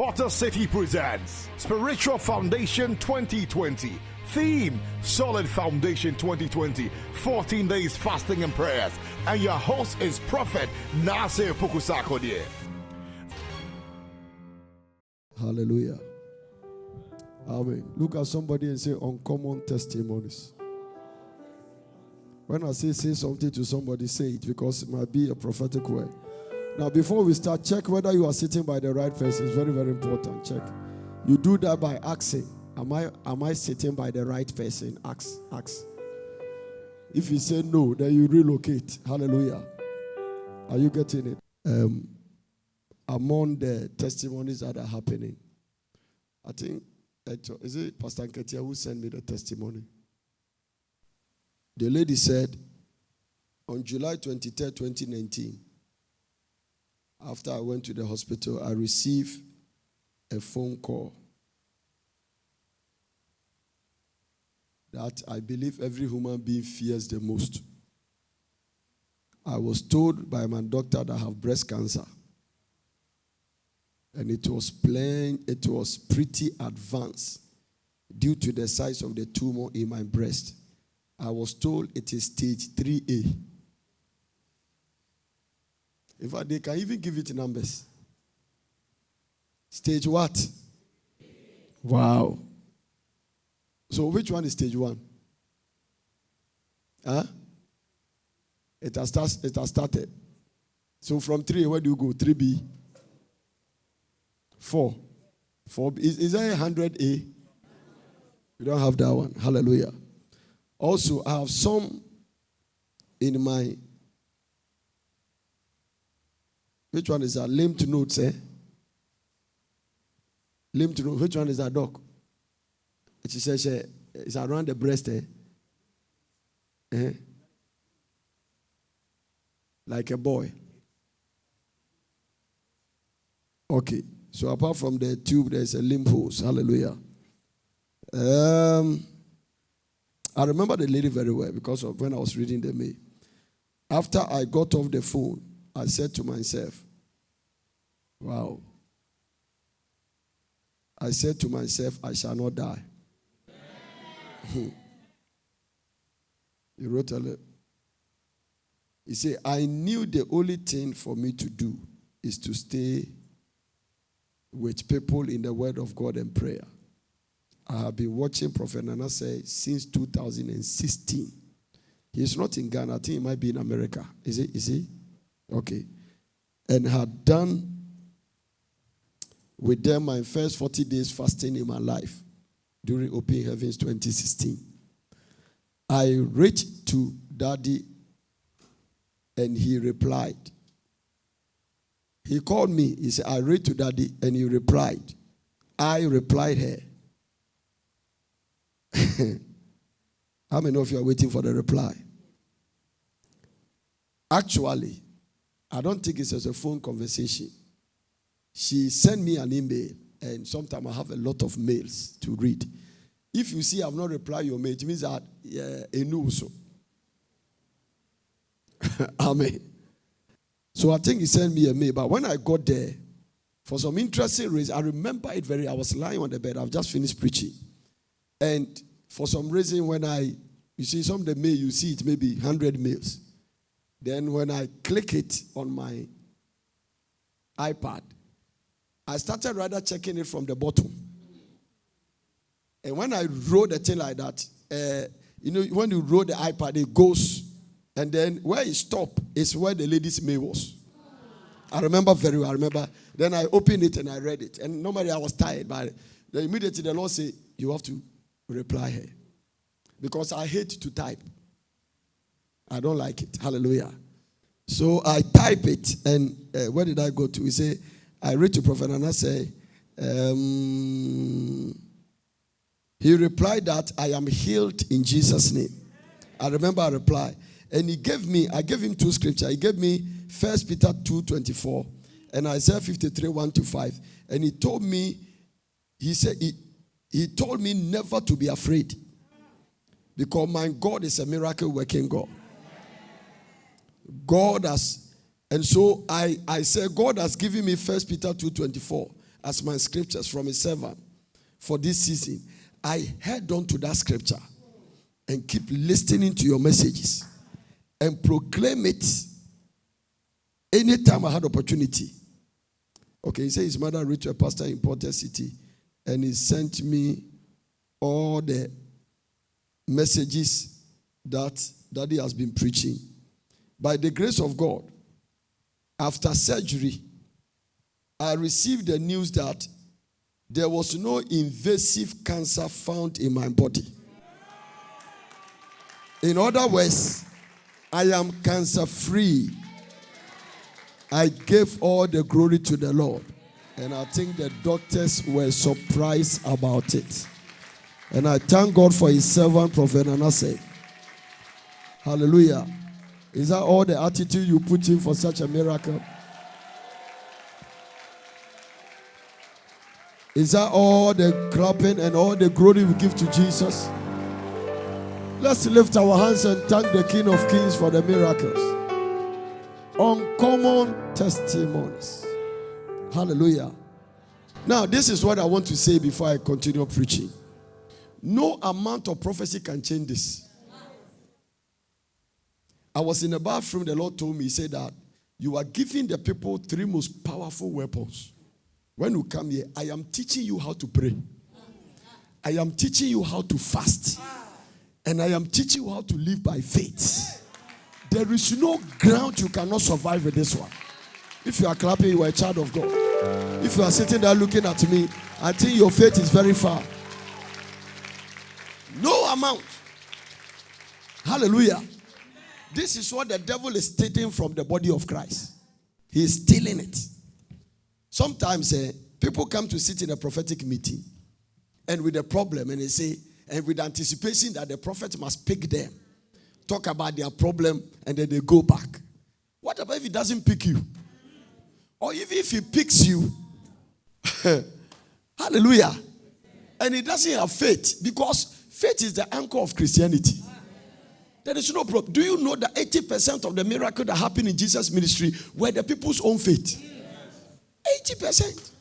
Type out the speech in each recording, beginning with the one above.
Potter City presents Spiritual Foundation 2020. Theme, Solid Foundation 2020. 14 days fasting and prayers. And your host is Prophet Nasir Pukusakodie. Hallelujah. Amen. Look at somebody and say uncommon testimonies. When I say something to somebody, say it, because it might be a prophetic word. Now, before we start, check whether you are sitting by the right person. It's very, very important. Check. You do that by asking, am I sitting by the right person? Ask. If you say no, then you relocate. Hallelujah. Are you getting it? Among the testimonies that are happening, I think, is it Pastor Nketia who sent me the testimony? The lady said, on July 23rd, 2019, after I went to the hospital, I received a phone call that I believe every human being fears the most. I was told by my doctor that I have breast cancer. And it was pretty advanced due to the size of the tumor in my breast. I was told it is stage 3A. In fact, they can even give it numbers. Stage what? Wow. So which one is stage 1? Huh? It has started. So from 3A, where do you go? 3B? 4. Is there 100A? You don't have that one. Hallelujah. Also, I have some in my... Which one is that? Lymph nodes, eh? Lymph node. Which one is that, doc? She says it's around the breast, eh? Like a boy. Okay. So apart from the tube, there's a lymph hose. Hallelujah. I remember the lady very well because of when I was reading the mail. After I got off the phone, I said to myself, wow. I said to myself, I shall not die. He wrote a letter. He said, I knew the only thing for me to do is to stay with people in the word of God and prayer. I have been watching Prophet Nana say since 2016. He's not in Ghana. I think he might be in America. Is he? Okay. And had done with them my first 40 days fasting in my life during Open Heavens 2016. I reached to Daddy and he replied. He called me. He said, I read to Daddy, and he replied. I replied her. How many of you are waiting for the reply? Actually, I don't think it's just a phone conversation. She sent me an email, and sometimes I have a lot of mails to read. If you see I have not replied your mail, it means that a no so. Amen. So I think he sent me a mail. But when I got there, for some interesting reason, I remember it I was lying on the bed. I've just finished preaching. And for some reason, you see some of the mail, you see it maybe 100 mails. Then when I click it on my iPad, I started rather checking it from the bottom. And when I roll the thing like that, when you roll the iPad, it goes. And then where it stopped is where the lady's mail was. I remember very well. Then I opened it and I read it. And normally I was tired. But then immediately the Lord said, you have to reply her. Because I hate to type. I don't like it. Hallelujah. So I type it. And where did I go to? He said, I read to Prophet and I say, he replied that I am healed in Jesus' name. I remember I replied. And I gave him 2 scriptures. He gave me 1 Peter 2:24 and Isaiah 53, 1-5. And he told me, he told me never to be afraid. Because my God is a miracle working God. God has, and so I said, God has given me 1 Peter 2:24. as my scriptures from a servant for this season, I head on to that scripture and keep listening to your messages and proclaim it anytime I had opportunity. Okay, he said his mother reached a pastor in Porter City and he sent me all the messages that Daddy has been preaching. By the grace of God, after surgery, I received the news that there was no invasive cancer found in my body. In other words, I am cancer-free. I gave all the glory to the Lord. And I think the doctors were surprised about it. And I thank God for his servant, Prophet Anase. Hallelujah. Is that all the attitude you put in for such a miracle? Is that all the clapping and all the glory we give to Jesus? Let's lift our hands and thank the King of Kings for the miracles. Uncommon testimonies. Hallelujah. Now, this is what I want to say before I continue preaching. No amount of prophecy can change this. I was in the bathroom, the Lord told me, he said that you are giving the people 3 most powerful weapons. When you come here, I am teaching you how to pray. I am teaching you how to fast. And I am teaching you how to live by faith. There is no ground you cannot survive with this one. If you are clapping, you are a child of God. If you are sitting there looking at me, I think your faith is very far. No amount. Hallelujah. This is what the devil is stealing from the body of Christ. He is stealing it. Sometimes people come to sit in a prophetic meeting and with a problem and they say, and with anticipation that the prophet must pick them, talk about their problem, and then they go back. What about if he doesn't pick you? Or even if he picks you, hallelujah, and he doesn't have faith, because faith is the anchor of Christianity. There is no problem. Do you know that 80% of the miracles that happened in Jesus' ministry were the people's own faith? 80%.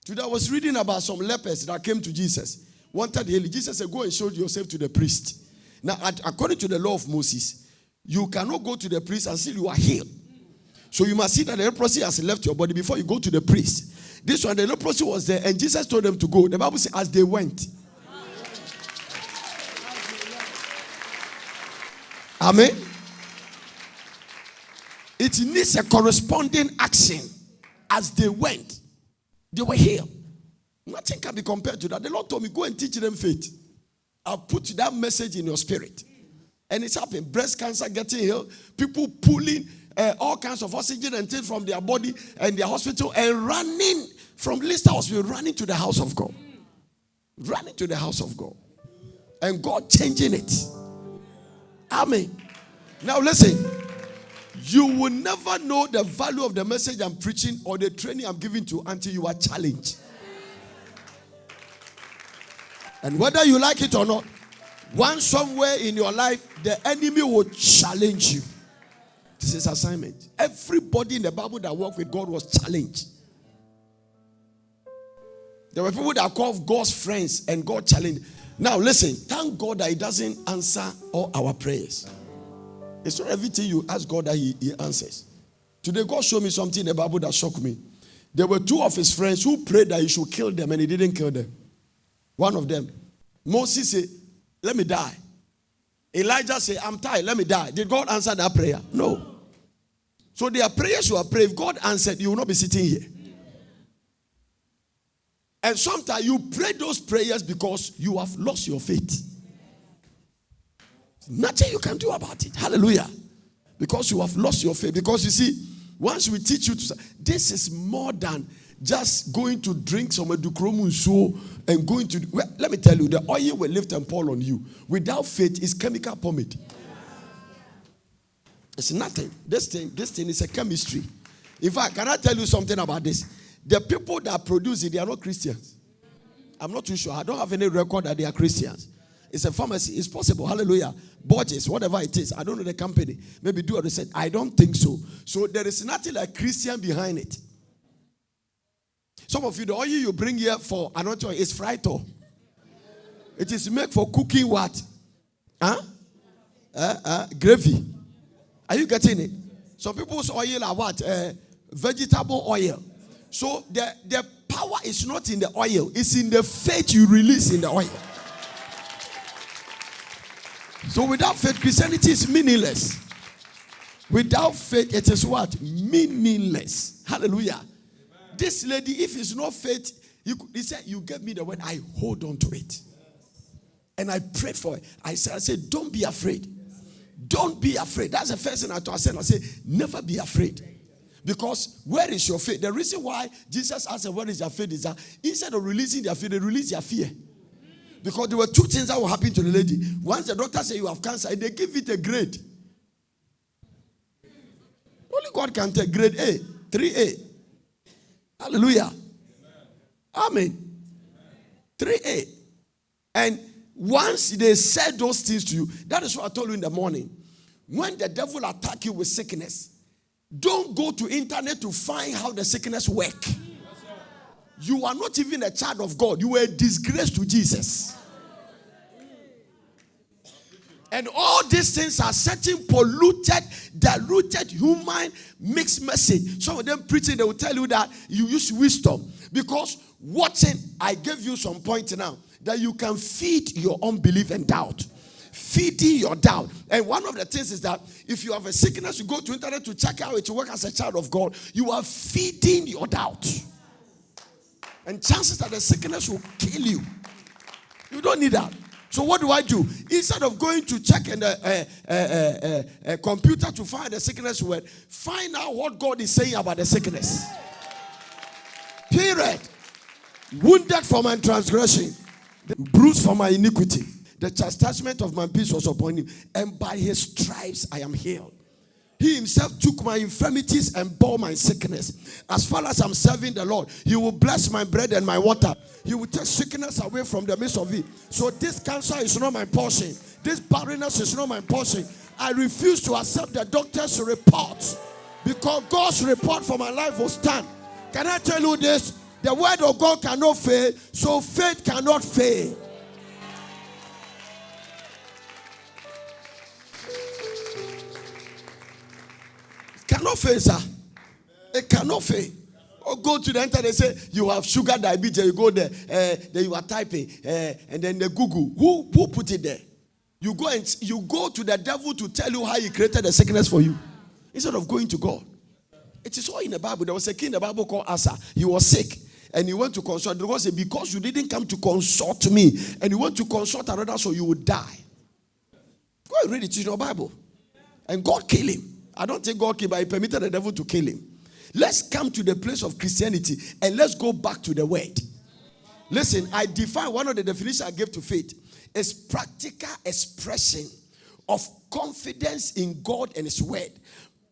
Today I was reading about some lepers that came to Jesus. Wanted healing. Jesus said, go and show yourself to the priest. Now, according to the law of Moses, you cannot go to the priest until you are healed. So you must see that the leprosy has left your body before you go to the priest. This one, the leprosy was there, and Jesus told them to go. The Bible says, as they went. Amen. It needs a corresponding action. As they went, they were healed. Nothing can be compared to that. The Lord told me, go and teach them faith. I'll put that message in your spirit. And it's happened. Breast cancer getting healed. People pulling all kinds of oxygen and things from their body and their hospital and running from Lister Hospital, running to the house of God. Running to the house of God. And God changing it. Amen. Now listen. You will never know the value of the message I'm preaching or the training I'm giving to until you are challenged. And whether you like it or not, once somewhere in your life, the enemy will challenge you. This is assignment. Everybody in the Bible that walked with God was challenged. There were people that called God's friends and God challenged. Now listen, thank God that He doesn't answer all our prayers. It's not everything you ask God that He answers. Today God showed me something in the Bible that shocked me. There were 2 of His friends who prayed that He should kill them and He didn't kill them. One of them, Moses said, let me die. Elijah said, I'm tired, let me die. Did God answer that prayer? No. So there are prayers you are praying. If God answered, you will not be sitting here. And sometimes you pray those prayers because you have lost your faith. Nothing you can do about it. Hallelujah. Because you have lost your faith. Because you see, once we teach you to, this is more than just going to drink some edukromunso and going to, well, let me tell you, the oil will lift and pour on you. Without faith, it's chemical pomade. It's nothing. This thing is a chemistry. In fact, can I tell you something about this? The people that produce it, they are not Christians. I'm not too sure. I don't have any record that they are Christians. It's a pharmacy. It's possible. Hallelujah. Borges, whatever it is. I don't know the company. Maybe do a research. I don't think so. So there is nothing like Christian behind it. Some of you, the oil you bring here for anointing oil is fried oil. It is made for cooking what? Gravy. Are you getting it? Some people's oil are what? Vegetable oil. So the power is not in the oil. It's in the faith you release in the oil. So without faith, Christianity is meaningless. Without faith, it is what? Meaningless. Hallelujah. Amen. This lady, if it's not faith, he said, you gave me the word, I hold on to it. And I prayed for it. I said, don't be afraid. Don't be afraid. That's the first thing I told her. I said, never be afraid. Because where is your faith? The reason why Jesus asked, where is your faith? Is that instead of releasing their faith, they release their fear. Because there were two things that will happen to the lady. Once the doctor said you have cancer, they give it a grade. Only God can take grade A, 3A. Hallelujah. Amen. 3A. And once they said those things to you, that is what I told you in the morning. When the devil attack you with sickness, don't go to internet to find how the sickness work. You are not even a child of God. You are a disgrace to Jesus. And all these things are certain polluted, diluted, human mixed message. Some of them preaching, they will tell you that you use wisdom. Because watching, I gave you some point now, that you can feed your unbelief and doubt. Feeding your doubt. And one of the things is that if you have a sickness, you go to internet to check out it to work as a child of God, you are feeding your doubt. And chances that the sickness will kill you. You don't need that. So what do I do? Instead of going to check in a computer to find the sickness word, find out what God is saying about the sickness. Period. Wounded for my transgression, bruised for my iniquity. The chastisement of my peace was upon him, and by his stripes I am healed. He himself took my infirmities and bore my sickness. As far as I'm serving the Lord, he will bless my bread and my water. He will take sickness away from the midst of it. So this cancer is not my portion. This barrenness is not my portion. I refuse to accept the doctor's report, because God's report for my life will stand. Can I tell you this? The word of God cannot fail, so faith cannot fail. Cannot fail, sir. It cannot fail. Or go to the internet and say, you have sugar diabetes. You go there, then you are typing, and then they Google. Who put it there? You go to the devil to tell you how he created the sickness for you, instead of going to God. It is all in the Bible. There was a king in the Bible called Asa. He was sick, and he went to consult. The Lord said, because you didn't come to consult me, and you went to consult another, so you would die. Go and read it in your Bible. And God killed him. I don't think God killed him, but he permitted the devil to kill him. Let's come to the place of Christianity and let's go back to the word. Listen, I define one of the definitions I gave to faith is practical expression of confidence in God and his word.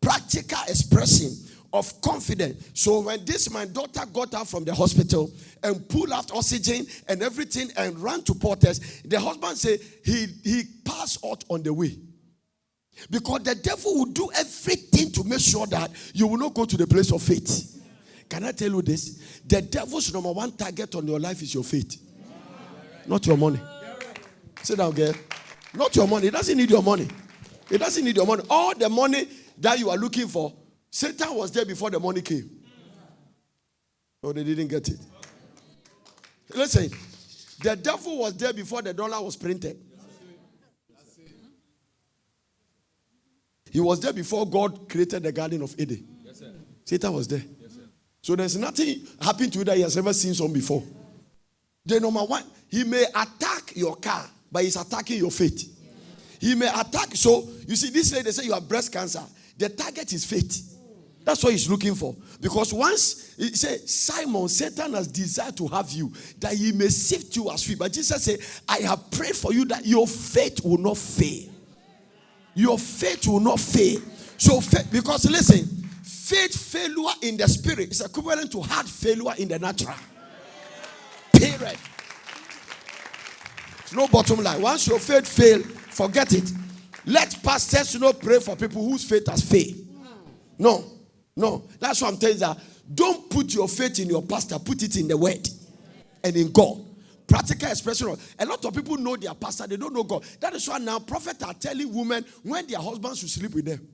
Practical expression of confidence. So when my daughter got out from the hospital and pulled out oxygen and everything and ran to Porters, the husband said he passed out on the way. Because the devil will do everything to make sure that you will not go to the place of faith. Can I tell you this? The devil's number one target on your life is your faith. Not your money. Sit down, girl. Not your money. It doesn't need your money. It doesn't need your money. All the money that you are looking for, Satan was there before the money came. Oh, they didn't get it. Listen, the devil was there before the dollar was printed. He was there before God created the Garden of Eden. Yes, sir. Satan was there. Yes, sir. So there's nothing happened to you that he has never seen some before. The number one, he may attack your car, but he's attacking your faith. He may attack. So you see, this lady, they say you have breast cancer. The target is faith. That's what he's looking for. Because once he said, Simon, Satan has desired to have you, that he may sift you as wheat. But Jesus said, I have prayed for you that your faith will not fail. Your faith will not fail. So, because listen, faith failure in the spirit is equivalent to heart failure in the natural. Period. No bottom line. Once your faith fail, forget it. Let pastors not pray for people whose faith has failed. No. That's what I'm telling you. That Don't put your faith in your pastor. Put it in the word and in God. Practical expression. A lot of people know their pastor. They don't know God. That is why now prophets are telling women when their husbands should sleep with them.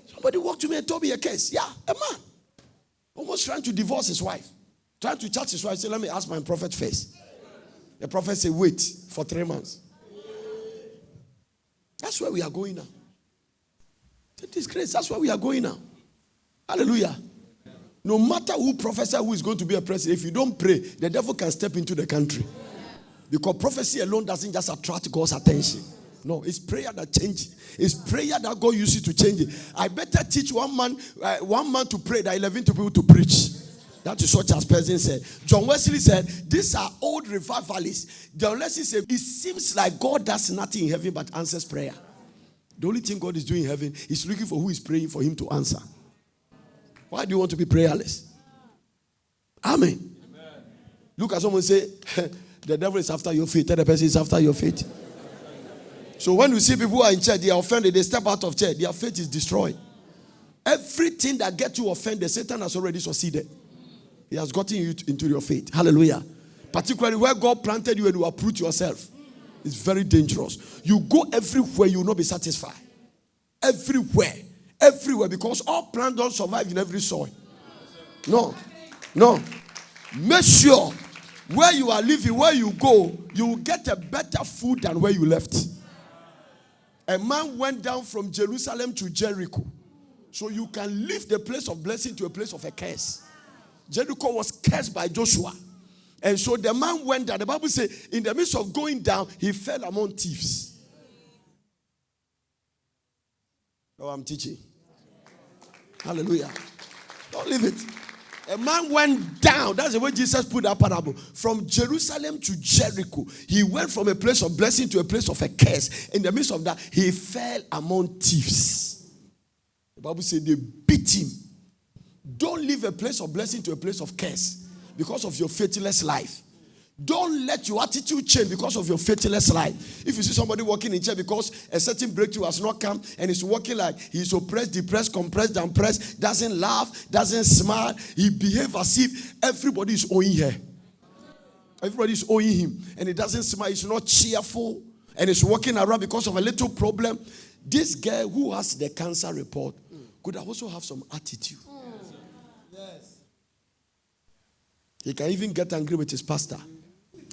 Somebody walked to me and told me a case. Yeah, a man. Almost trying to divorce his wife. Trying to chat his wife. Say, let me ask my prophet first. The prophet said, wait for 3 months. That's where we are going now. Disgrace. That's where we are going now. Hallelujah. No matter who prophesies who is going to be a president, if you don't pray, the devil can step into the country. Because prophecy alone doesn't just attract God's attention. No, it's prayer that changes. It's prayer that God uses to change it. I better teach one man to pray than 11 people to preach. That is what Charles Spurgeon said. John Wesley said, these are old revivalists. John Wesley said, it seems like God does nothing in heaven but answers prayer. The only thing God is doing in heaven is looking for who is praying for him to answer. Why do you want to be prayerless? Amen. Amen. Look at someone say, the devil is after your faith. Tell the person is after your faith. So when you see people who are in church, they are offended, they step out of church, their faith is destroyed. Everything that gets you offended, Satan has already succeeded. He has gotten you into your faith. Hallelujah. Particularly where God planted you and you uproot yourself. It's very dangerous. You go everywhere, you will not be satisfied. Everywhere. Everywhere. Because all plants don't survive in every soil. No. Make sure where you are living, where you go, you will get a better food than where you left. A man went down from Jerusalem to Jericho. So you can leave the place of blessing to a place of a curse. Jericho was cursed by Joshua. And so the man went down. The Bible says, in the midst of going down, he fell among thieves. Oh, I'm teaching. Hallelujah. Don't leave it. A man went down. That's the way Jesus put that parable. From Jerusalem to Jericho. He went from a place of blessing to a place of a curse. In the midst of that, he fell among thieves. The Bible says they beat him. Don't leave a place of blessing to a place of curse because of your faithless life. Don't let your attitude change because of your faithless life. If you see somebody walking in church because a certain breakthrough has not come and he's walking like he's oppressed, depressed, compressed, unpressed, doesn't laugh, doesn't smile, he behaves as if everybody is owing her. Everybody is owing him and he doesn't smile, he's not cheerful and he's walking around because of a little problem. This guy who has the cancer report could also have some attitude. He can even get angry with his pastor.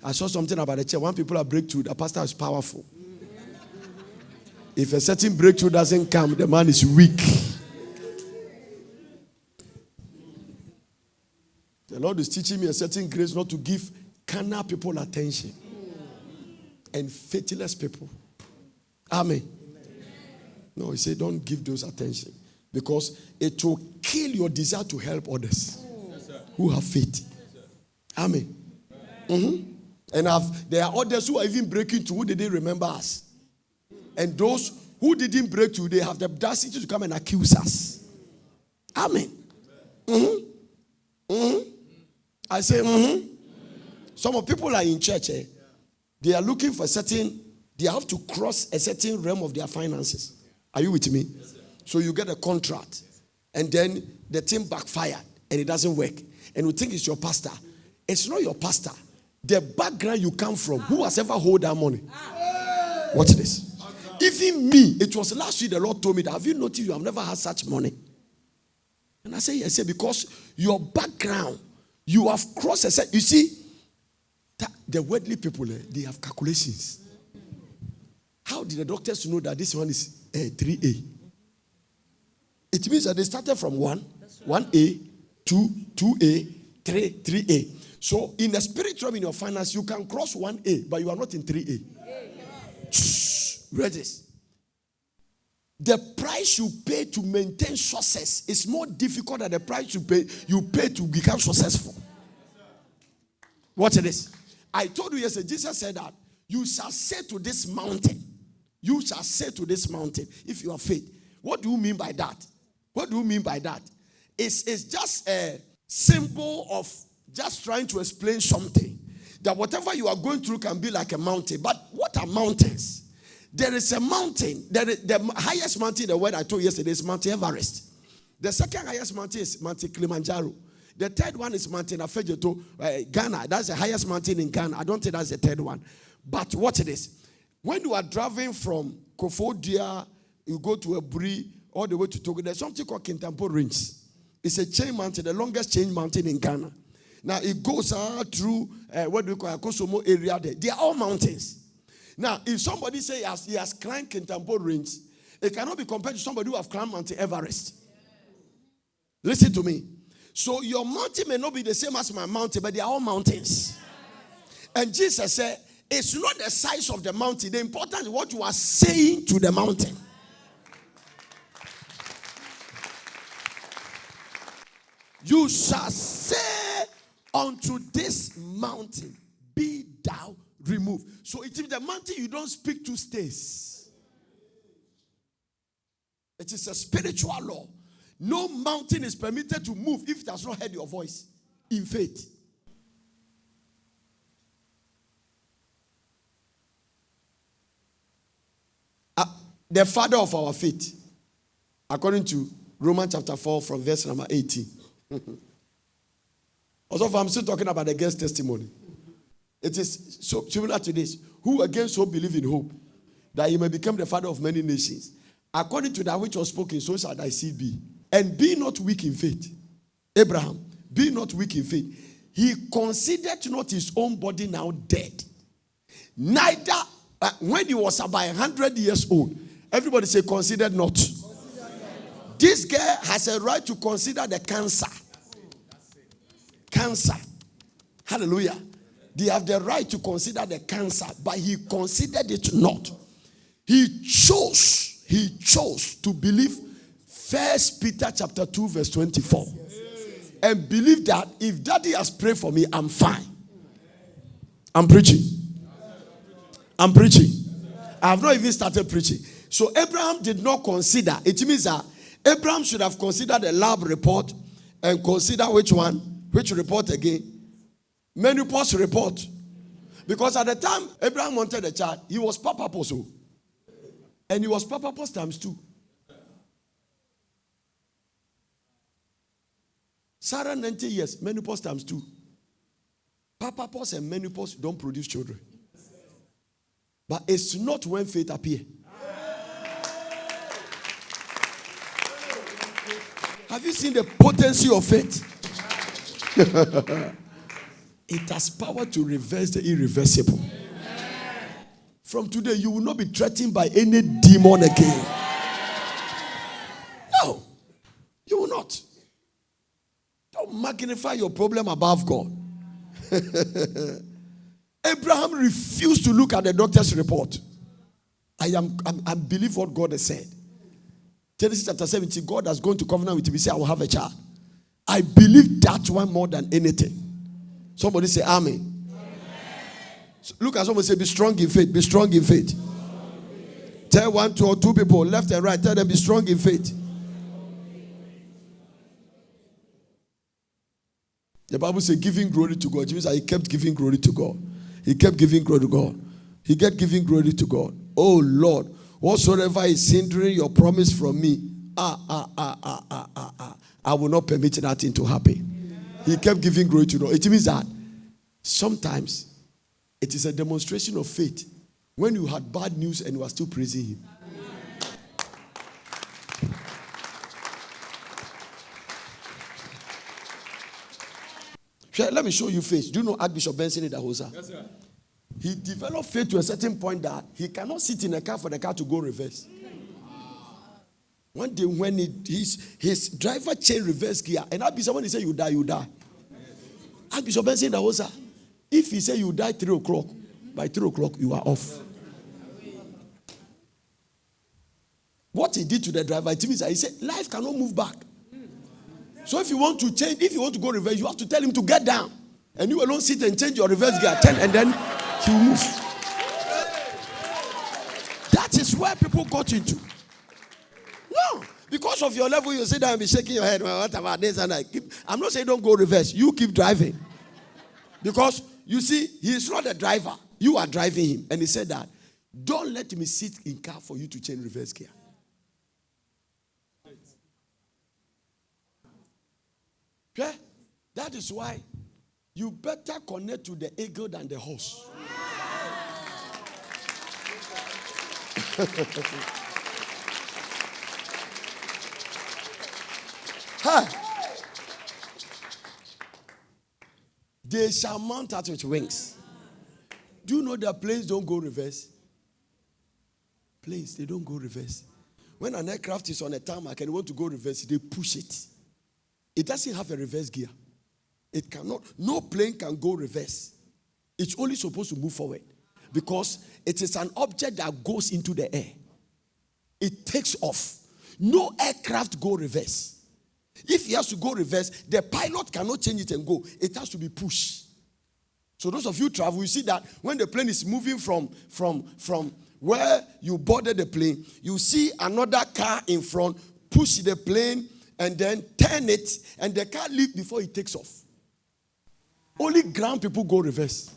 I saw something about the church. When people are breakthrough, the pastor is powerful. If a certain breakthrough doesn't come, the man is weak. The Lord is teaching me a certain grace not to give carnal people attention and faithless people. Amen. No, he said don't give those attention because it will kill your desire to help others who have faith. Amen. Mm-hmm. And there are others who are even breaking through who didn't remember us. And those who didn't break through, they have the audacity to come and accuse us. Amen. Mm-hmm. Mm-hmm. I say, mm-hmm. Some of people are in church, they are looking for they have to cross a certain realm of their finances. Are you with me? Yes, so you get a contract, and then the thing backfired, and it doesn't work. And you think it's your pastor. It's not your pastor. The background you come from, who has ever hold that money? Watch this. Even me, it was last week the Lord told me that, have you noticed you have never had such money? And I say, yes, because your background, you have crossed a set. You see, the worldly people, they have calculations. How did the doctors know that this one is 3A? It means that they started from 1A, 2A, 3A. So in the spiritual, in your finance, you can cross 1A, but you are not in 3A. Read this. The price you pay to maintain success is more difficult than the price you pay to become successful. Watch this. I told you yesterday, Jesus said that you shall say to this mountain, you shall say to this mountain, if you have faith. What do you mean by that? What do you mean by that? It's just a symbol of just trying to explain something. That whatever you are going through can be like a mountain. But what are mountains? There is a mountain. The highest mountain in the world I told you yesterday is Mount Everest. The second highest mountain is Mount Kilimanjaro. The third one is Mount Afejeto, Ghana. That's the highest mountain in Ghana. I don't think that's the third one. But what it is, when you are driving from Kofodia, you go to Aburi, all the way to Togo, there's something called Kintampo Range. It's a chain mountain, the longest chain mountain in Ghana. Now, it goes through, what do you call Kosomo area there. They are all mountains. Now, if somebody says he has climbed Kintampo Range, it cannot be compared to somebody who has climbed Mount Everest. Listen to me. So your mountain may not be the same as my mountain, but they are all mountains. And Jesus said, it's not the size of the mountain. The important is what you are saying to the mountain. You shall say unto this mountain, be thou removed. So it is the mountain you don't speak to stays. It is a spiritual law. No mountain is permitted to move if it has not heard your voice in faith. The father of our faith, according to Romans chapter 4 from verse number 18. Also, I'm still talking about the guest testimony. It is so similar to this. Who against hope believe in hope, that he may become the father of many nations. According to that which was spoken, so shall thy seed be. And be not weak in faith. Abraham, be not weak in faith. He considered not his own body now dead. Neither, when he was about 100 years old, everybody say considered not. This girl has a right to consider the cancer. Cancer. Hallelujah. They have the right to consider the cancer, but he considered it not. He chose to believe 1 Peter chapter 2 verse 24. And believe that if daddy has prayed for me, I'm fine. I'm preaching. I have not even started preaching. So Abraham did not consider. It means that Abraham should have considered the lab report and consider which one? Which report again? Menopause report. Because at the time Abraham wanted a child, he was Papa also. And he was Papa times 2. Sarah 90 years, menopause times 2. Papa and menopause don't produce children. But it's not when faith appears. Have you seen the potency of faith? It has power to reverse the irreversible. From today, you will not be threatened by any demon again. No, you will not. Don't magnify your problem above God. Abraham refused to look at the doctor's report. I believe what God has said. Genesis chapter 17, God has gone to covenant with him. He said, I will have a child. I believe that one more than anything. Somebody say amen. So look at someone, say, be strong in faith. Be strong in faith. Tell 1, 2, or 2 people, left and right. Tell them, be strong in faith. The Bible says giving glory to God. It means that he kept giving glory to God. He kept giving glory to God. He kept giving glory to God. Oh Lord, whatsoever is hindering your promise from me, I will not permit that thing to happen. He kept giving glory to God. It means that sometimes it is a demonstration of faith when you had bad news and you are still praising him. Let me show you faith. Do you know Archbishop Benson Idahosa? Yes, sir. He developed faith to a certain point that he cannot sit in a car for the car to go reverse. One day when his driver changed reverse gear, and Archbishop, when he said you die, you die. Archbishop Benson Idahosa, if he say you die 3 o'clock, by 3 o'clock you are off. What he did to the driver, it means that he said life cannot move back. So if you want to change, if you want to go reverse, you have to tell him to get down. And you alone sit and change your reverse gear 10 and then he will move. That is where people got into. No. Because of your level, you sit down and be shaking your head. Well, what about this and that? I'm not saying don't go reverse. You keep driving. Because you see, he is not a driver. You are driving him. And he said that, don't let me sit in car for you to change reverse gear. Okay? That is why you better connect to the eagle than the horse. Huh. They shall mount out with wings. Do you know that planes don't go reverse? Planes, they don't go reverse. When an aircraft is on a tarmac and want to go reverse, they push it. It doesn't have a reverse gear. It cannot. No plane can go reverse. It's only supposed to move forward because it is an object that goes into the air. It takes off. No aircraft go reverse. If he has to go reverse, the pilot cannot change it and go. It has to be pushed. So those of you travel, you see that when the plane is moving from where you boarded the plane, you see another car in front, push the plane and then turn it, and the car leaves before it takes off. Only ground people go reverse.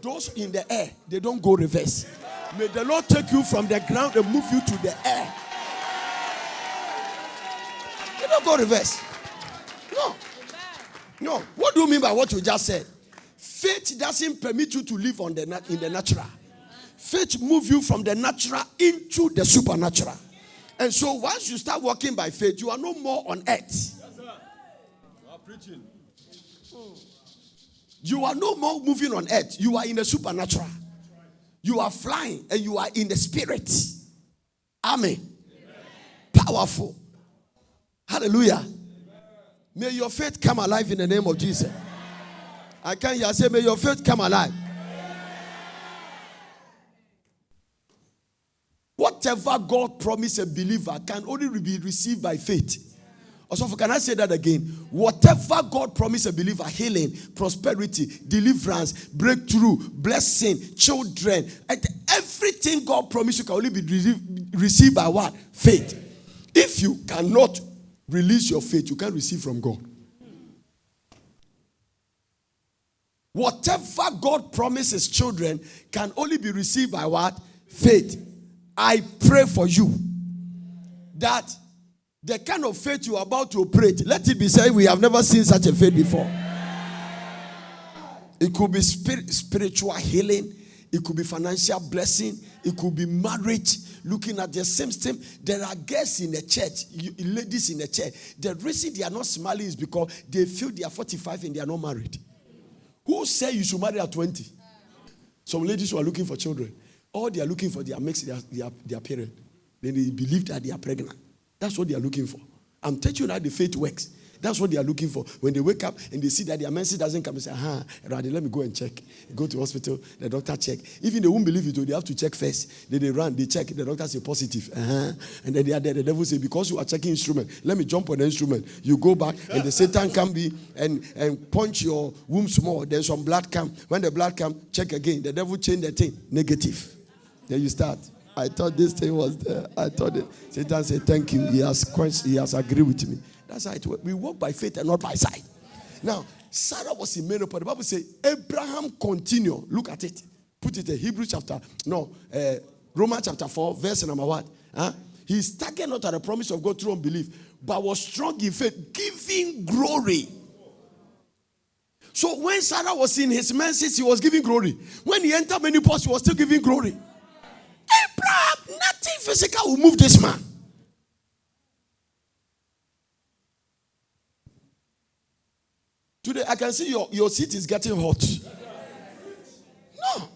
Those in the air, they don't go reverse. May the Lord take you from the ground and move you to the air. They don't go reverse. No. What do you mean by what you just said? Faith doesn't permit you to live in the natural. Faith moves you from the natural into the supernatural. And so once you start walking by faith, you are no more on earth. Yes, sir. You are preaching. You are no more moving on earth. You are in the supernatural. You are flying and you are in the spirit. Amen. Powerful. Hallelujah. May your faith come alive in the name of Jesus. I can't hear say, may your faith come alive. Whatever God promised a believer can only be received by faith. Also, can I say that again? Whatever God promised a believer, healing, prosperity, deliverance, breakthrough, blessing, children, and everything God promised you can only be received by what? Faith. If you cannot release your faith, you can't receive from God. Whatever God promises children can only be received by what? Faith. I pray for you that the kind of faith you are about to operate, let it be said, we have never seen such a faith before. It could be spiritual healing. It could be financial blessing. It could be marriage. Looking at the same thing. There are girls in the church, ladies in the church. The reason they are not smiling is because they feel they are 45 and they are not married. Who say you should marry at 20? Some ladies who are looking for children. All they are looking for, they are mixing their parent. Then they believe that they are pregnant. That's what they are looking for. I'm telling you how the faith works. That's what they are looking for. When they wake up and they see that their menses doesn't come, they say, Radhi, let me go and check. Go to hospital, the doctor check. Even they won't believe it, they have to check first. Then they run, they check, the doctor say positive. And then they are there. The devil say, because you are checking instrument, let me jump on the instrument. You go back and the Satan can be and punch your womb small. Then some blood come. When the blood come, check again. The devil change the thing. Negative. Then you start. I thought this thing was there. I thought it. Satan said, thank you. He has agreed with me. That's how it works. We walk by faith and not by sight. Now, Sarah was in menopause. The Bible says Abraham continued. Look at it. Put it in Romans chapter 4, verse number what? He staggered not at the promise of God through unbelief, but was strong in faith, giving glory. So when Sarah was in his menses, he was giving glory. When he entered menopause, he was still giving glory. Abraham, nothing physical will move this man. Today, I can see your seat is getting hot. No.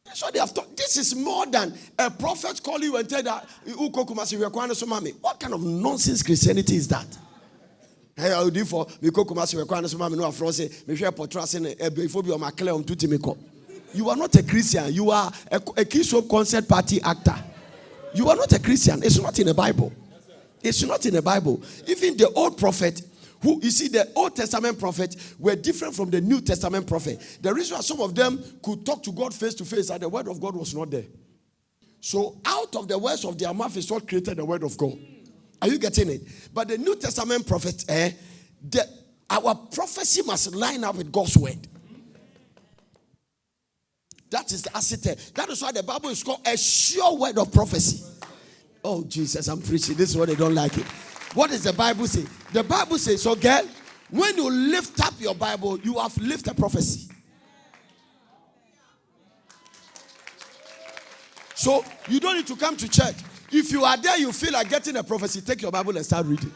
That's what they have taught. This is more than a prophet call you and tell that, what kind of nonsense Christianity is that? Hey, I do for you are not a Christian. You are a Christian concert party actor. You are not a Christian. It's not in the Bible. It's not in the Bible. Even the old prophet, who you see, the Old Testament prophets were different from the New Testament prophet. The reason why some of them could talk to God face to face, that the word of God was not there. So out of the words of their mouth is what created the word of God. Are you getting it? But the New Testament prophets, our prophecy must line up with God's word. That is the asset. That is why the Bible is called a sure word of prophecy. Oh, Jesus, I'm preaching. This is why they don't like it. What does the Bible say? The Bible says, so girl, when you lift up your Bible, you have lifted prophecy. So you don't need to come to church. If you are there, you feel like getting a prophecy, take your Bible and start reading.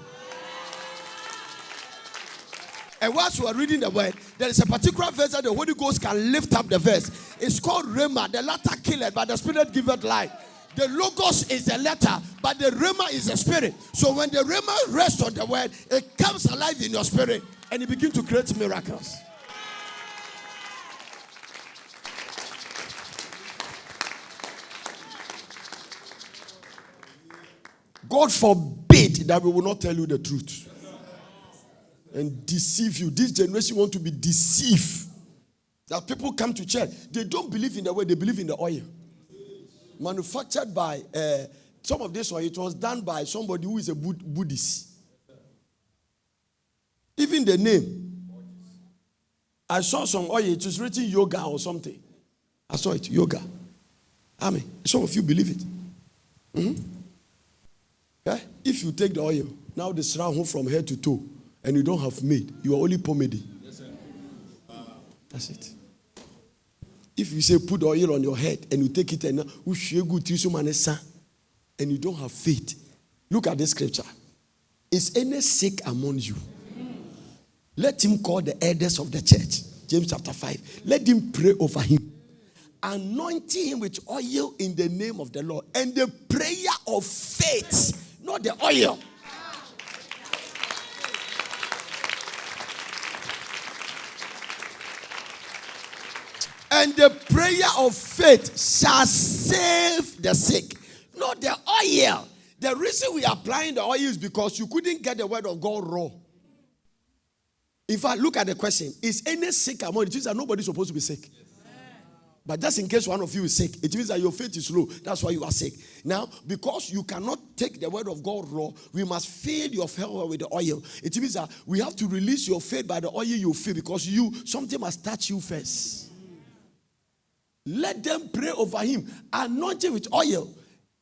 And whilst you are reading the word, there is a particular verse that the Holy Ghost can lift up the verse. It's called Rhema. The latter killeth, but the Spirit giveth life. The Logos is the letter, but the Rhema is the Spirit. So when the Rhema rests on the word, it comes alive in your spirit and it begins to create miracles. God forbid that we will not tell you the truth and deceive you. This generation want to be deceived. That people come to church, they don't believe in the word, they believe in the oil. Manufactured by some of this oil, it was done by somebody who is a Buddhist. Even the name, I saw some oil, it was written yoga or something. I saw it, yoga. Amen. Some of you believe it. Mm-hmm. Okay? If you take the oil, now the surround from head to toe, and you don't have maid, you are only pomade. Yes, that's it. If you say put oil on your head and you take it and you don't have faith, look at this scripture. Is any sick among you? Let him call the elders of the church. James chapter 5. Let him pray over him, anointing him with oil in the name of the Lord, and the prayer of faith, not the oil. And the prayer of faith shall save the sick, not the oil. The reason we are applying the oil is because you couldn't get the word of God raw. If I look at the question, is any sick among you? It means that nobody is supposed to be sick. But just in case one of you is sick, it means that your faith is low. That's why you are sick. Now, because you cannot take the word of God raw, we must fill your faith with the oil. It means that we have to release your faith by the oil you feel, because something must touch you first. Let them pray over him, anointed with oil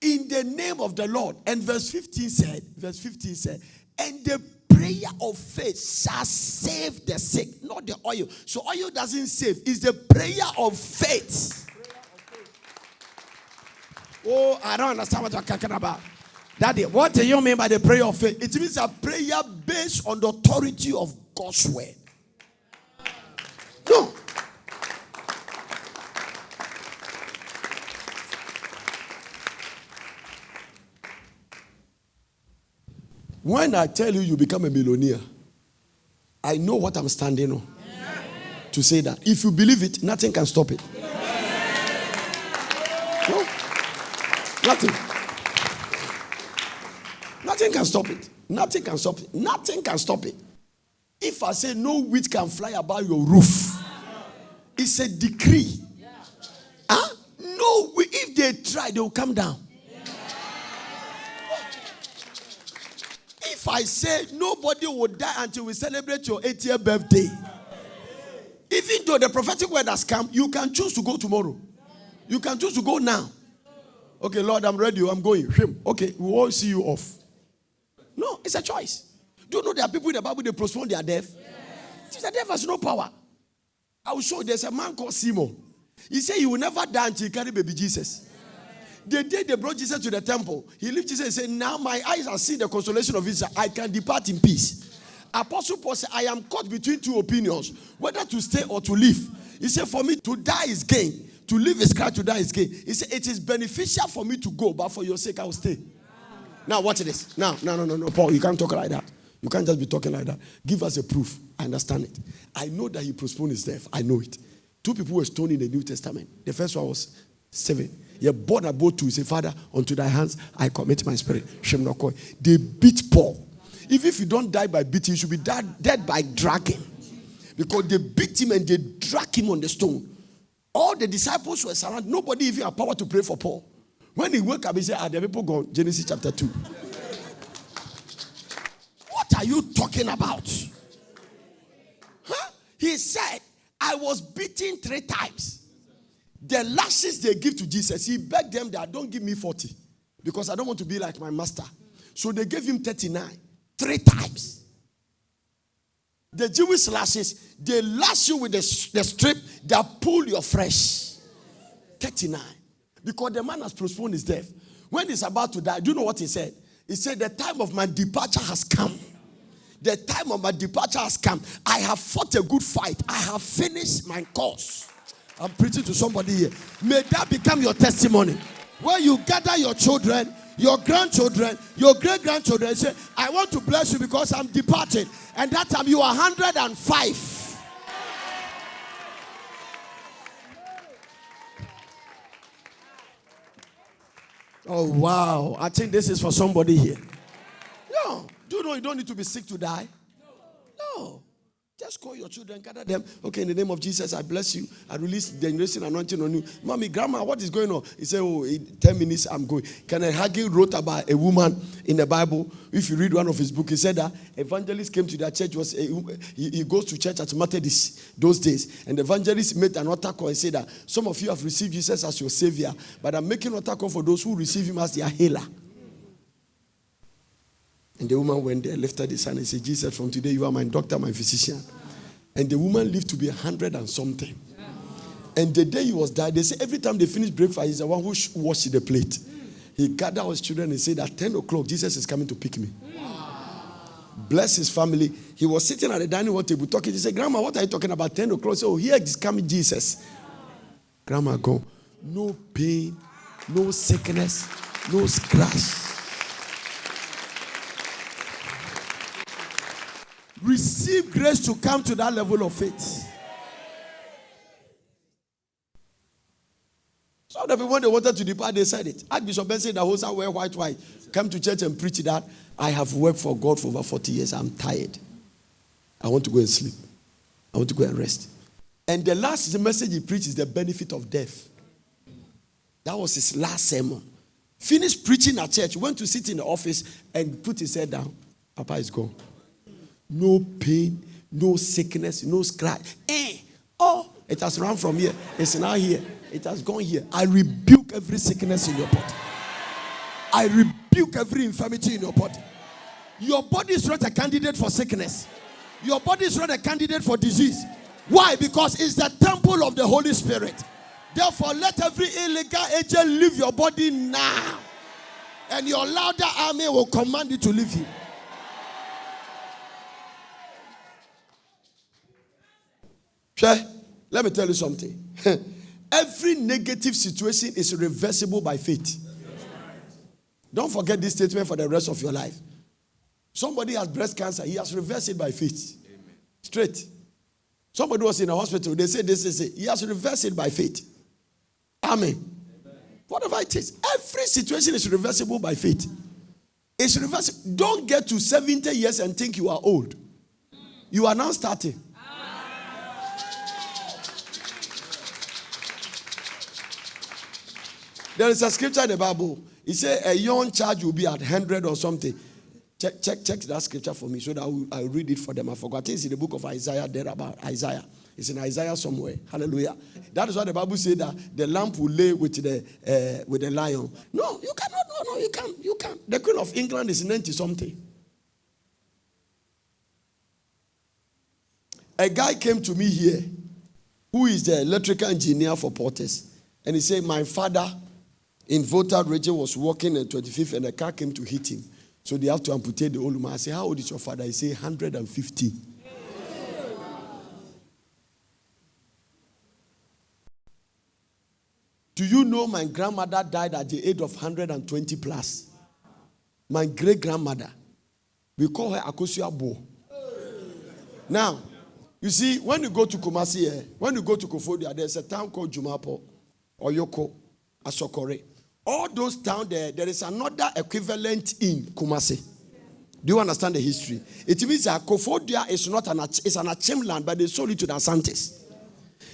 in the name of the Lord. And verse 15 said, and the prayer of faith shall save the sick, not the oil. So oil doesn't save, it's the prayer of faith. Oh, I don't understand what you're talking about. Daddy, what do you mean by the prayer of faith? It means a prayer based on the authority of God's word. No. When I tell you become a millionaire, I know what I'm standing on. To say that. If you believe it, nothing can stop it. No. Nothing. Nothing can stop it. Nothing can stop it. Nothing can stop it. If I say no witch can fly about your roof, it's a decree. Huh? No, if they try, they will come down. If I say nobody will die until we celebrate your 80th birthday, even though the prophetic word has come, you can choose to go tomorrow. You can choose to go now. Okay, Lord, I'm ready. I'm going. Okay, we will all see you off. No, it's a choice. Do you know there are people in the Bible, they postpone their death? Yes. The death has no power. I will show you. There's a man called Simon. He said he will never die until he carry baby Jesus. The day they brought Jesus to the temple, he lifted Jesus and said, now my eyes have seen the consolation of Israel. I can depart in peace. Apostle Paul said, I am caught between two opinions, whether to stay or to live. He said, for me to die is gain. To live is Christ, to die is gain. He said, it is beneficial for me to go, but for your sake I will stay. Now watch this. No, Paul, you can't talk like that. You can't just be talking like that. Give us a proof. I understand it. I know that he postponed his death. I know it. 2 people were stoned in the New Testament. The first one was 7. You're born about 2. He said, Father, unto thy hands I commit my spirit. They beat Paul. Even if you don't die by beating, you should be dead by dragging. Because they beat him and they drag him on the stone. All the disciples were surrounded. Nobody even had power to pray for Paul. When he woke up, he said, are the people gone? Genesis chapter 2. What are you talking about? Huh? He said, I was beaten 3 times. The lashes they give to Jesus, he begged them that don't give me 40 because I don't want to be like my master. So they gave him 39. 3 times. The Jewish lashes, they lash you with the strip that pull your flesh. 39. Because the man has postponed his death. When he's about to die, do you know what he said? He said, the time of my departure has come. The time of my departure has come. I have fought a good fight. I have finished my course. I'm preaching to somebody here. May that become your testimony. Where you gather your children, your grandchildren, your great-grandchildren, say, I want to bless you because I'm departed. And that time you are 105. Oh, wow. I think this is for somebody here. No. Do you know you don't need to be sick to die? No. Just call your children, gather them. Okay, in the name of Jesus, I bless you. I release the generation anointing on you. Mommy, grandma, what is going on? He said, in 10 minutes, I'm going. Kenneth Hagin wrote about a woman in the Bible. If you read one of his books, he said that evangelist came to their church. He goes to church at Methodist those days. And the evangelist made an altar call and said that some of you have received Jesus as your savior, but I'm making an altar call for those who receive him as their healer. And the woman went there, lifted his hand and said, Jesus, from today you are my doctor, my physician. And the woman lived to be 100 and something. And the day he was died, they say every time they finish breakfast, he's the one who washed the plate. He gathered his children and said, at 10 o'clock, Jesus is coming to pick me. Bless his family. He was sitting at the dining hall table talking. He said, Grandma, what are you talking about? 10 o'clock. He said, here is coming Jesus. Grandma gone. No pain, no sickness, no scratch. Receive grace to come to that level of faith. So that when they wanted to depart, they said it. Archbishop Ben said the host wear white. Come to church and preach that. I have worked for God for over 40 years. I'm tired. I want to go and sleep. I want to go and rest. And the last message he preached is the benefit of death. That was his last sermon. Finished preaching at church, went to sit in the office and put his head down. Papa is gone. No pain, no sickness, no scratch. It has run from here. It's now here. It has gone here. I rebuke every sickness in your body. I rebuke every infirmity in your body. Your body is not a candidate for sickness. Your body is not a candidate for disease. Why? Because it's the temple of the Holy Spirit. Therefore, let every illegal agent leave your body now. And your louder army will command you to leave you. Let me tell you something. Every negative situation is reversible by faith. Don't forget this statement for the rest of your life. Somebody has breast cancer. He has reversed it by faith. Straight. Somebody was in a hospital. They said this is it. He has reversed it by faith. Amen. Whatever it is. Every situation is reversible by faith. It's reversible. Don't get to 70 years and think you are old. You are now starting. There is a scripture in the Bible. It says a young child will be at 100 or something. Check that scripture for me so that I'll read it for them. I forgot. It's in the book of Isaiah there about Isaiah. It's in Isaiah somewhere. Hallelujah. That is why the Bible says that the lamb will lay with the lion. No, you cannot. No, you can't. The Queen of England is 90 something. A guy came to me here who is the electrical engineer for Porters. And he said, my father in Volta region was walking at 25th and a car came to hit him. So they have to amputate the old man. I say, how old is your father? He say 150. Do you know my grandmother died at the age of 120 plus? My great-grandmother. We call her Akosia Bo. Now, you see, when you go to Kumasi, when you go to Kofodia, there's a town called Jumapo, Oyoko, Asokore. All those towns there is another equivalent in Kumasi. Do you understand the history? It means that Kofodia is not it's an Achim land, but they sold it to the Asantes.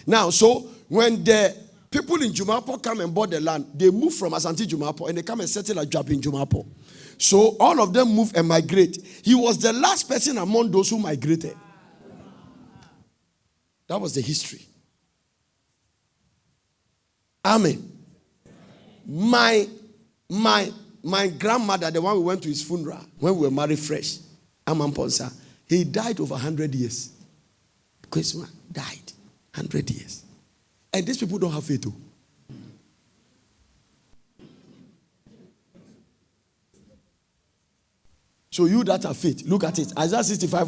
Now, so when the people in Jumapo come and bought the land, they move from Asante Jumapo and they come and settle a job in Jumapo. So all of them move and migrate. He was the last person among those who migrated. That was the history. Amen. My grandmother, the one we went to his funeral when we were married fresh, Amamponsa, he died over 100 years. Kwesima died 100 years. And these people don't have faith too. So you that have faith, look at it. Isaiah 65,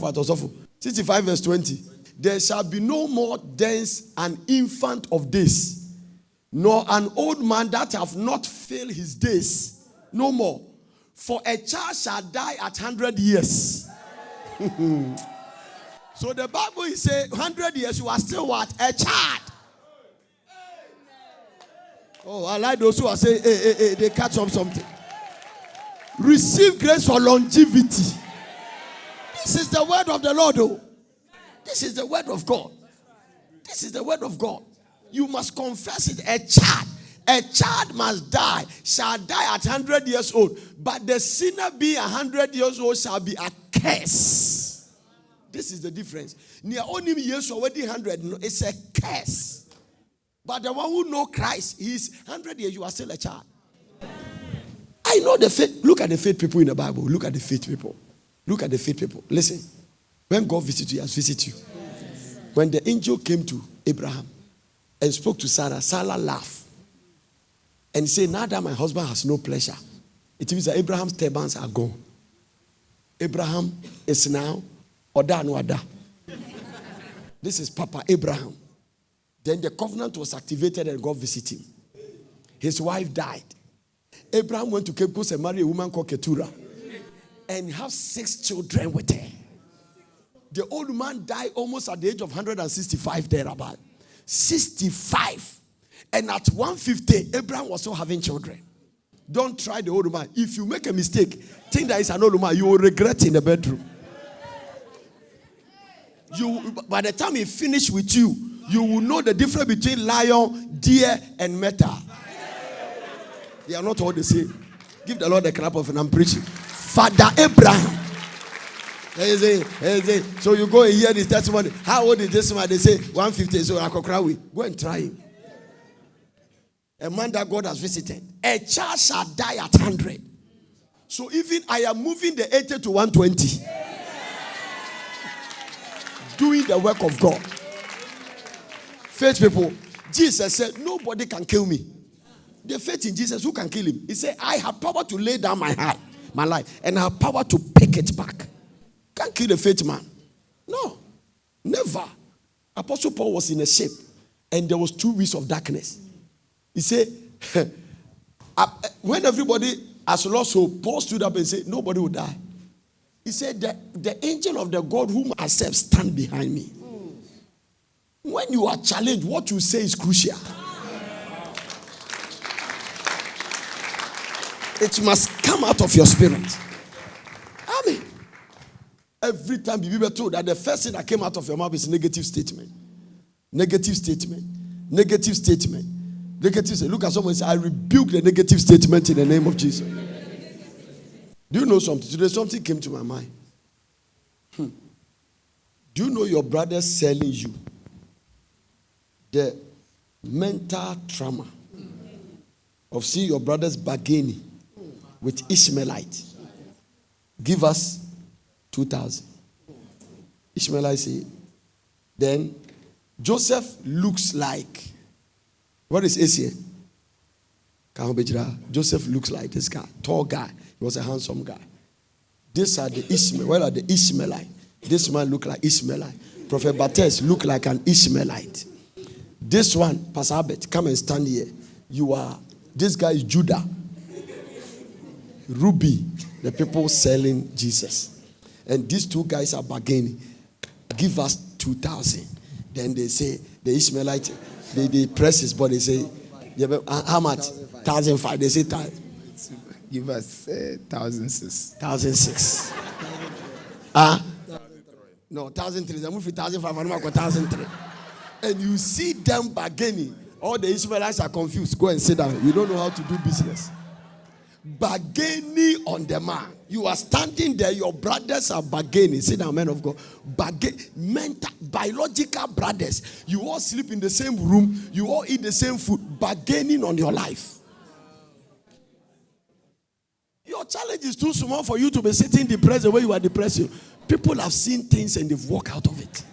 65 verse 20. There shall be no more thence an infant of days, nor an old man that have not filled his days. No more. For a child shall die at 100 years. So the Bible is saying 100 years you are still what? A child. Oh, I like those who are saying, hey, they catch up something. Receive grace for longevity. This is the word of the Lord, oh. This is the word of God. This is the word of God. You must confess it. A child must die, shall die at 100 years old. But the sinner being 100 years old shall be accursed. This is the difference. Near only years already 100, it's a curse. But the one who know Christ, he's 100 years, you are still a child. I know the faith. Look at the faith people in the Bible. Look at the faith people. Look at the faith people. Listen. When God visits you, he has visited you. Yes. When the angel came to Abraham and spoke to Sarah, Sarah laughed. And he said, now that my husband has no pleasure, it means that Abraham's turbans are gone. Abraham is now Oda no Ada. This is Papa Abraham. Then the covenant was activated and God visited him. His wife died. Abraham went to Cape Coast and married a woman called Keturah and have 6 children with her. The old man died almost at the age of 165 thereabout. 65. And at 150, Abraham was still having children. Don't try the old man. If you make a mistake, think that it's an old man, you will regret in the bedroom. By the time he finished with you, you will know the difference between lion, deer, and meta. They are not all the same. Give the Lord a clap of and I'm preaching. Father Abraham. So you go and hear this testimony. How old is this man? They say 150. So go and try him. A man that God has visited. A child shall die at 100. So even I am moving the 80 to 120. Doing the work of God. Faith people. Jesus said, nobody can kill me. The faith in Jesus, who can kill him? He said, I have power to lay down my life, and I have power to pick it back. Can't kill the faith man. No, never. Apostle Paul was in a ship, and there was 2 weeks of darkness. He said, when everybody has lost hope, Paul stood up and said, nobody will die. He said, the angel of the God whom I serve stand behind me. When you are challenged, what you say is crucial. It must come out of your spirit. Amen. Every time you be told that the first thing that came out of your mouth is negative statement. Negative statement. Negative statement. Negative statement. Look at someone and say, I rebuke the negative statement in the name of Jesus. Do you know something? Today something came to my mind. Do you know your brother selling you the mental trauma of seeing your brothers bargaining with Ishmaelite? Give us 2,000. Ishmaelite say, then Joseph looks like, what is Asia? Joseph looks like this guy, tall guy. He was a handsome guy. These are the Ishmael. Where are the Ishmaelite? This man look like Ishmaelite. Prophet Bates look like an Ishmaelite. This one, Pastor Abed, come and stand here. This guy is Judah. Ruby, the people selling Jesus. And these 2 guys are bargaining. Give us 2,000. Then they say, the Ishmaelite, they press his body, say, how much? 1,500. They say, give us 1,006. 1,006. No, 1,003. I move to 1,500. 1,003. And you see them bargaining. All the Ishmaelites are confused. Go and sit down. You don't know how to do business. Bargaining on the man. You are standing there. Your brothers are bargaining. Sit down, men of God. Mental, biological brothers. You all sleep in the same room. You all eat the same food. Bargaining on your life. Your challenge is too small for you to be sitting depressed the way you are depressed. People have seen things and they've walked out of it.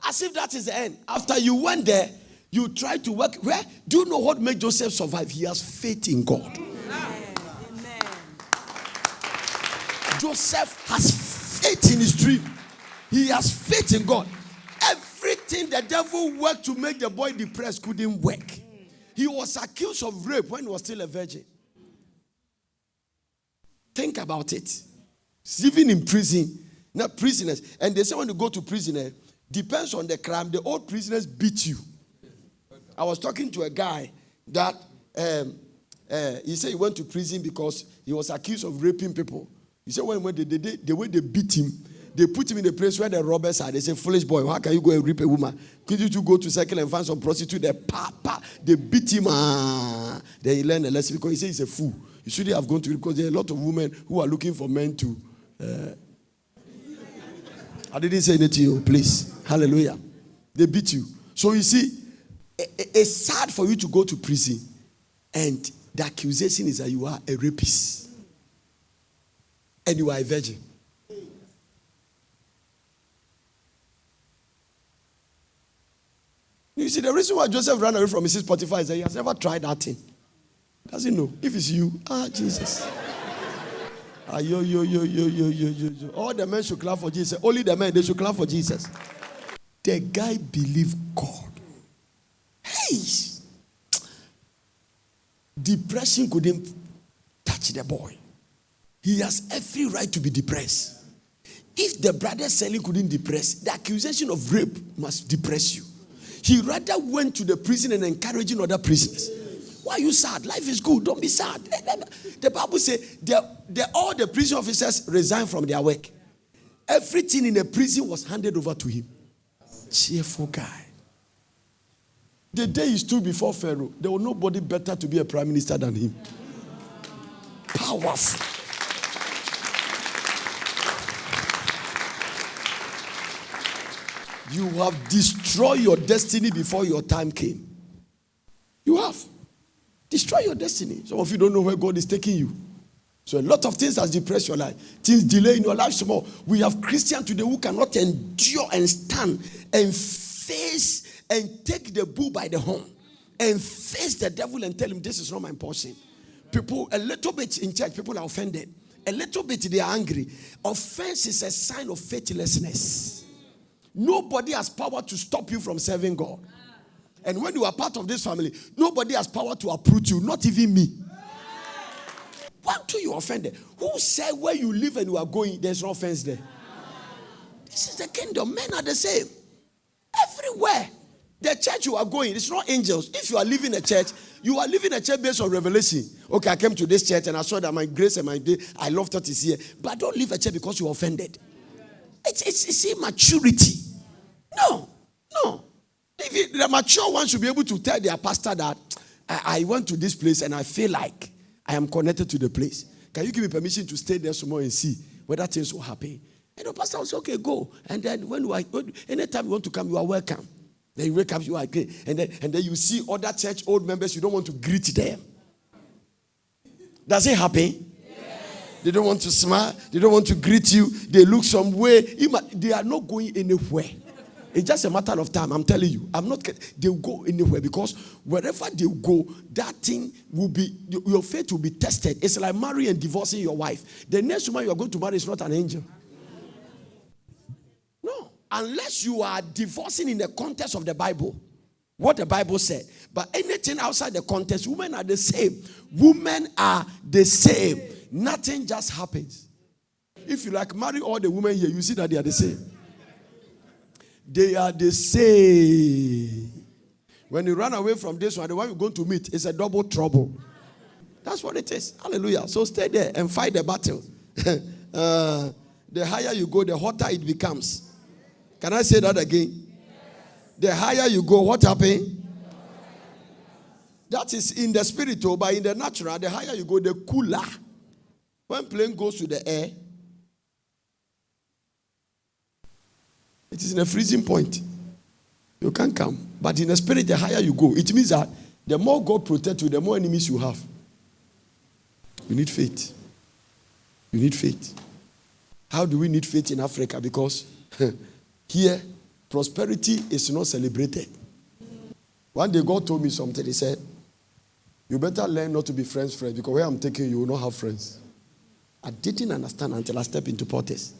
As if that is the end. After you went there, you tried to work. Where? Do you know what made Joseph survive? He has faith in God. Amen. Joseph has faith in his dream. He has faith in God. Everything the devil worked to make the boy depressed couldn't work. He was accused of rape when he was still a virgin. Think about it. Even in prison, not prisoners. And they say when you go to prison, depends on the crime. The old prisoners beat you. I was talking to a guy that he said he went to prison because he was accused of raping people. He said when the way they beat him, they put him in a place where the robbers are. They say, foolish boy, how can you go and rape a woman? Could you two go to circle and find some prostitute? They beat him. Then he learned a lesson because he said he's a fool. You shouldn't have gone to it because there are a lot of women who are looking for men to. I didn't say anything to you, please. Hallelujah. They beat you. So you see, it's sad for you to go to prison and the accusation is that you are a rapist and you are a virgin. You see, the reason why Joseph ran away from Mrs. Potiphar is that he has never tried that thing. Doesn't know. If it's you, Jesus. Yo. All the men should clap for Jesus. Only the men, they should clap for Jesus. The guy believed God. Hey! Depression couldn't touch the boy. He has every right to be depressed. If the brother selling couldn't depress, the accusation of rape must depress you. He rather went to the prison and encouraging other prisoners. Why are you sad? Life is good. Don't be sad. The Bible says all the prison officers resigned from their work. Everything in the prison was handed over to him. Cheerful guy. The day he stood before Pharaoh, there was nobody better to be a prime minister than him. Powerful. You have destroyed your destiny before your time came. You have. Destroy your destiny. Some of you don't know where God is taking you. So a lot of things has depressed your life. Things delay in your life some more. We have Christians today who cannot endure and stand and face and take the bull by the horn and face the devil and tell him this is not my portion. People, a little bit in church, people are offended. A little bit they are angry. Offense is a sign of faithlessness. Nobody has power to stop you from serving God. And when you are part of this family, nobody has power to uproot you, not even me. Why do you offended? Who said where you live and you are going, there's no offense there? This is the kingdom. Men are the same. Everywhere. The church you are going, it's not angels. If you are living a church, you are living a church based on revelation. Okay, I came to this church and I saw that my grace and my day, I love what is here. But don't live a church because you're offended. It's immaturity. No. The mature one should be able to tell their pastor that I went to this place and I feel like I am connected to the place. Can you give me permission to stay there some more and see whether things will happen? And the pastor will say, okay, go. And then anytime you want to come, you are welcome. Then you wake up, you are great. And then you see other church old members, you don't want to greet them. Does it happen? Yes. They don't want to smile. They don't want to greet you. They look some way. They are not going anywhere. It's just a matter of time. I'm telling you. They'll go anywhere because wherever they go, that thing will be, your faith will be tested. It's like marrying and divorcing your wife. The next woman you are going to marry is not an angel. No. Unless you are divorcing in the context of the Bible. What the Bible said. But anything outside the context, women are the same. Women are the same. Nothing just happens. If you marry all the women here, you see that they are the same. They are the same. When you run away from this one, the one you're going to meet is a double trouble. That's what it is. Hallelujah. So stay there and fight the battle. The higher you go, the hotter it becomes. Can I say that again? The higher you go, what happens? That is in the spiritual, but in the natural, the higher you go, the cooler. When plane goes to the air, it is in a freezing point. You can't come. But in the spirit, the higher you go, it means that the more God protects you, the more enemies you have. You need faith. You need faith. How do we need faith in Africa? Because here, prosperity is not celebrated. One day God told me something. He said, you better learn not to be friends because where I'm taking you will not have friends. I didn't understand until I stepped into Portes.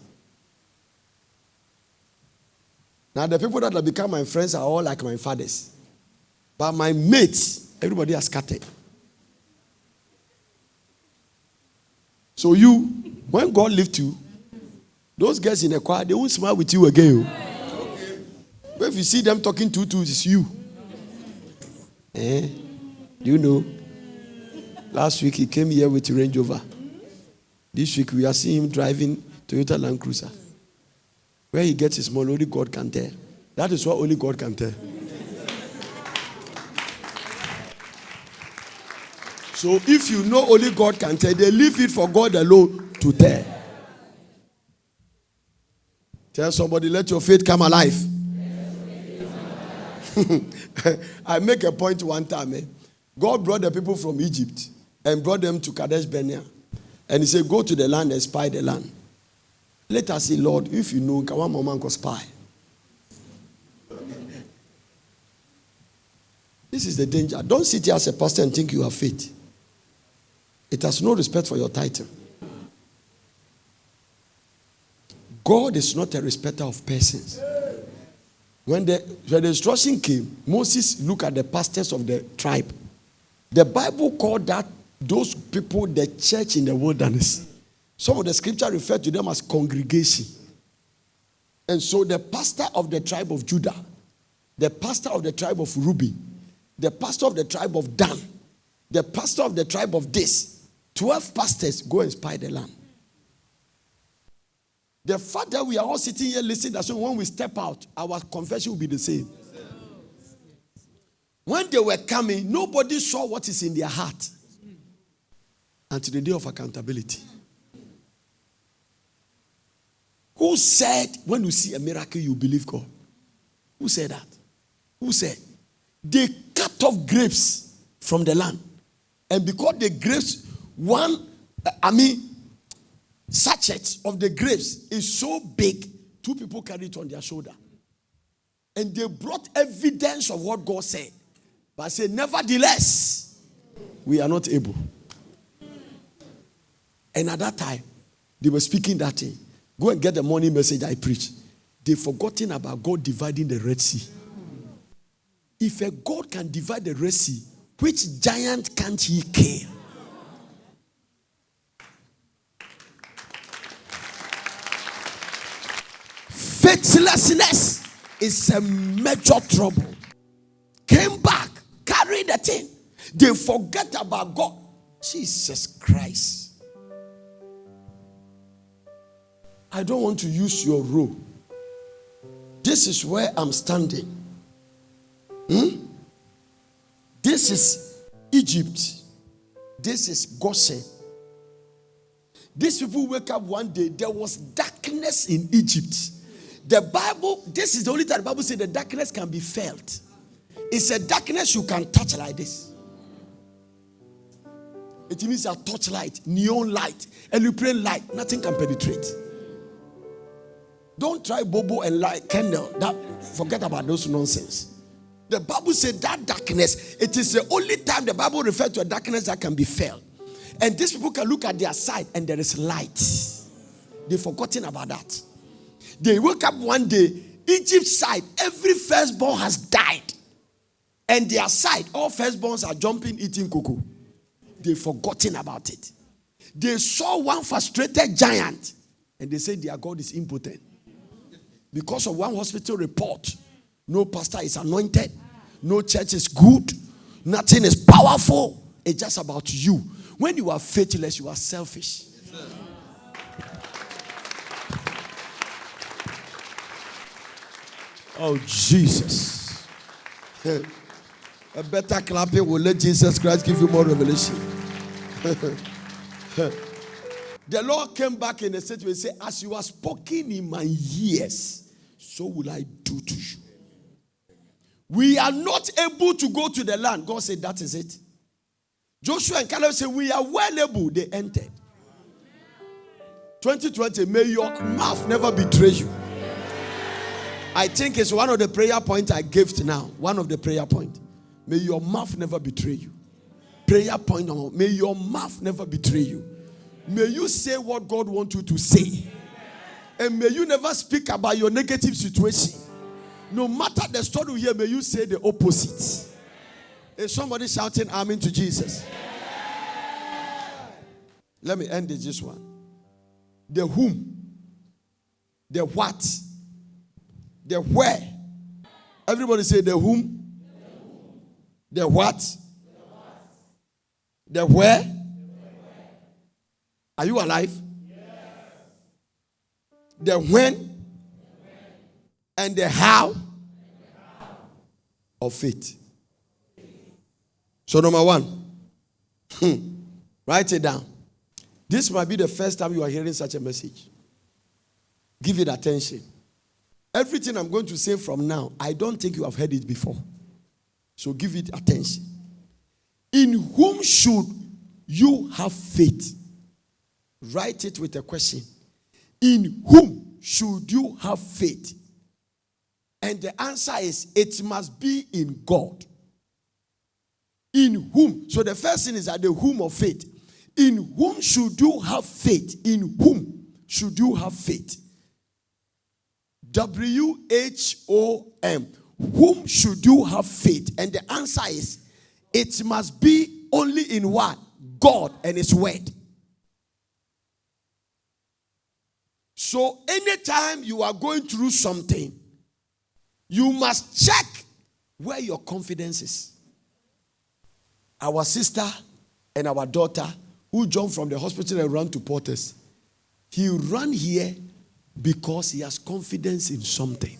Now the people that have become my friends are all like my fathers. But my mates, everybody has scattered. So when God lifts you, those guys in the choir, they won't smile with you again. Okay. But if you see them talking to it's you. You know, last week he came here with a Range Rover. This week we are seeing him driving Toyota Land Cruiser. Where he gets his money, only God can tell. That is what only God can tell. So if you know only God can tell, they leave it for God alone to tell. Tell somebody, let your faith come alive. I make a point one time. God brought the people from Egypt and brought them to Kadesh Barnea. And he said, go to the land and spy the land. Let us say, Lord, if you know, can one moment go spy. This is the danger. Don't sit here as a pastor and think you have faith. It has no respect for your title. God is not a respecter of persons. When the instruction came, Moses looked at the pastors of the tribe. The Bible called those people the church in the wilderness. Some of the scripture refer to them as congregation. And so the pastor of the tribe of Judah, the pastor of the tribe of Reuben, the pastor of the tribe of Dan, the pastor of the tribe of this, 12 pastors go and spy the land. The fact that we are all sitting here listening, that's when we step out, our confession will be the same. When they were coming, nobody saw what is in their heart until the day of accountability. Who said when you see a miracle, you believe God? Who said that? Who said? They cut off grapes from the land. And because the grapes, sachet of the grapes is so big, 2 people carry it on their shoulder. And they brought evidence of what God said. But I said, nevertheless, we are not able. And at that time, they were speaking that thing. Go and get the morning message I preached. They've forgotten about God dividing the Red Sea. If a God can divide the Red Sea, which giant can't he kill? Faithlessness is a major trouble. Came back, carried the thing. They forget about God. Jesus Christ. I don't want to use your role. This is where I'm standing. This is Egypt. This is Goshen. These people wake up one day, there was darkness in Egypt. The Bible, this is the only time the Bible says the darkness can be felt. It's a darkness you can touch like this. It means a torchlight, neon light, aeroplane light. Nothing can penetrate. Don't try bobo and light candle. Forget about those nonsense. The Bible said that darkness, it is the only time the Bible refers to a darkness that can be felt. And these people can look at their side and there is light. They've forgotten about that. They wake up one day, Egypt's side, every firstborn has died. And their side, all firstborns are jumping, eating cocoa. They've forgotten about it. They saw one frustrated giant and they said their God is impotent. Because of one hospital report, no pastor is anointed, no church is good, nothing is powerful. It's just about you. When you are faithless, you are selfish. Oh, Jesus. A better clapping will let Jesus Christ give you more revelation. The Lord came back in a situation and said, as you are spoken in my ears, so will I do to you. We are not able to go to the land. God said, that is it. Joshua and Caleb said, we are well able. They entered. 2020, may your mouth never betray you. I think it's one of the prayer points I gave now. One of the prayer points. May your mouth never betray you. Prayer point number one. May your mouth never betray you. May you say what God wants you to say. And may you never speak about your negative situation. No matter the story here, may you say the opposite. Is somebody shouting amen to Jesus? Let me end this one. The whom, the what, the where. Everybody say the whom, the what, the where. Are you alive? The when and the how of faith. So number one, write it down. This might be the first time you are hearing such a message. Give it attention. Everything I'm going to say from now, I don't think you have heard it before. So give it attention. In whom should you have faith? Write it with a question. In whom should you have faith? And the answer is, it must be in God. In whom? So the first thing is at the whom of faith. In whom should you have faith? In whom should you have faith? W-H-O-M. Whom should you have faith? And the answer is, it must be only in what? God and His word. So anytime you are going through something, you must check where your confidence is. Our sister and our daughter who jumped from the hospital and ran to Porters, he ran here because he has confidence in something.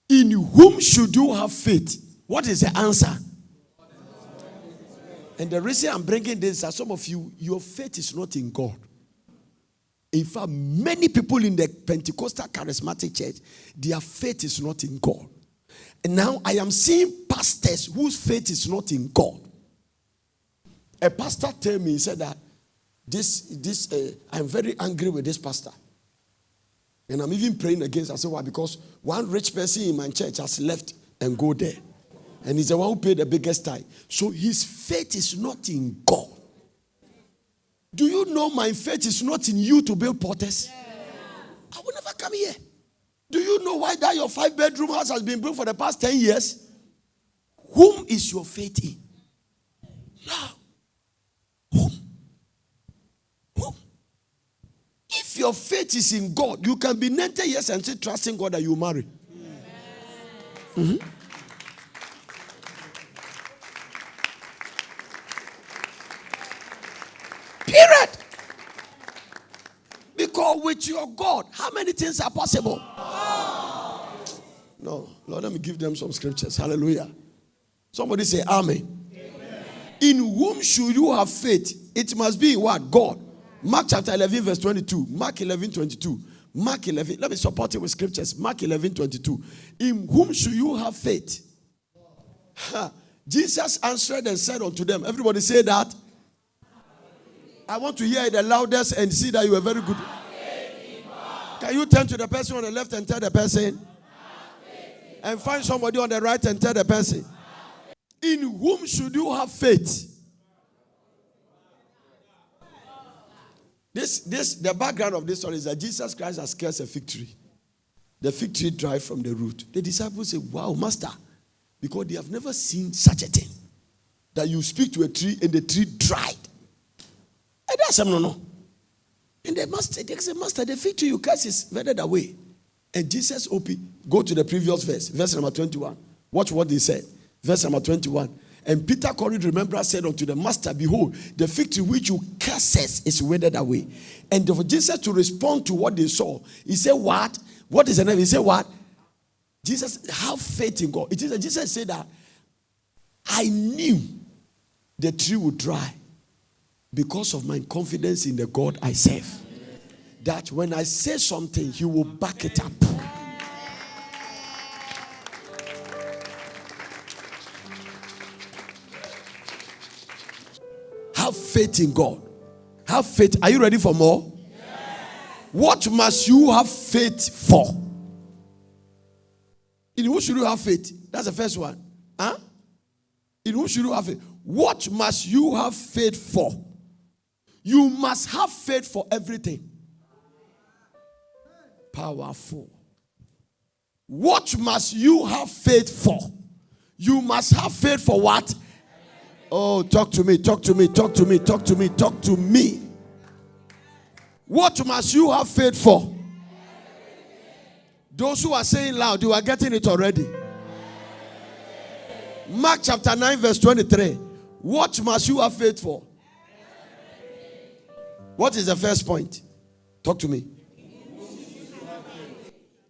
In whom should you have faith? What is the answer? And the reason I'm bringing this is that some of you, your faith is not in God. In fact, many people in the Pentecostal charismatic church, their faith is not in God. And now I am seeing pastors whose faith is not in God. A pastor told me, he said that I'm very angry with this pastor. And I'm even praying against. I said, why? Because one rich person in my church has left and go there. And he's the one who paid the biggest tithe. So his faith is not in God. Do you know my faith is not in you to build Porters? I will never come here. Do you know why that your 5-bedroom house has been built for the past 10 years? Whom is your faith in? Now. Whom? If your faith is in God, you can be 90 years and still trusting God that you marry. Mm-hmm. Period. Because with your God, how many things are possible? No, Lord, let me give them some scriptures. Hallelujah. Somebody say amen. Amen. In whom should you have faith? It must be what? God. Mark chapter 11 verse 22. Mark 11 22. Mark 11. Let me support it with scriptures. Mark 11 22. In whom should you have faith? Jesus answered and said unto them. Everybody say that. I want to hear it the loudest and see that you are very good. Can you turn to the person on the left and tell the person? And find somebody on the right and tell the person. In whom should you have faith? The background of this story is that Jesus Christ has cursed a fig tree. The fig tree dried from the root. The disciples say, wow, master, because they have never seen such a thing. That you speak to a tree and the tree dried. And that's no. And the master, they say, master, the fig tree you curse is withered away. And Jesus go to the previous verse number 21. Watch what they said. Verse number 21. And Peter called remember said unto the master, behold, the fig tree which you curses is withered away. And for Jesus to respond to what they saw, he said, what? What is the name? He said, what? Jesus, have faith in God. It is that Jesus said that I knew the tree would dry because of my confidence in the God I serve. That when I say something, He will back it up. faith in God. Have faith. Are you ready for more? Yes. What must you have faith for? In who should you have faith? That's the first one. Huh? In who should you have faith? What must you have faith for? You must have faith for everything. Powerful. What must you have faith for? You must have faith for what? Oh, talk to me, talk to me, talk to me, talk to me, talk to me. What must you have faith for? Those who are saying loud, you are getting it already. Mark chapter 9 verse 23. What must you have faith for? What is the first point? Talk to me.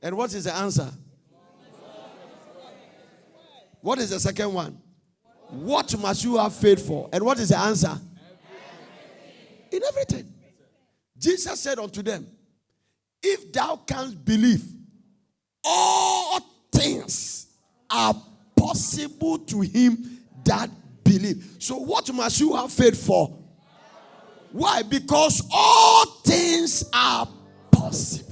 And what is the answer? What is the second one? What must you have faith for? And what is the answer? In everything. Jesus said unto them, if thou canst believe, all things are possible to him that believe. So what must you have faith for? Why? Because all things are possible.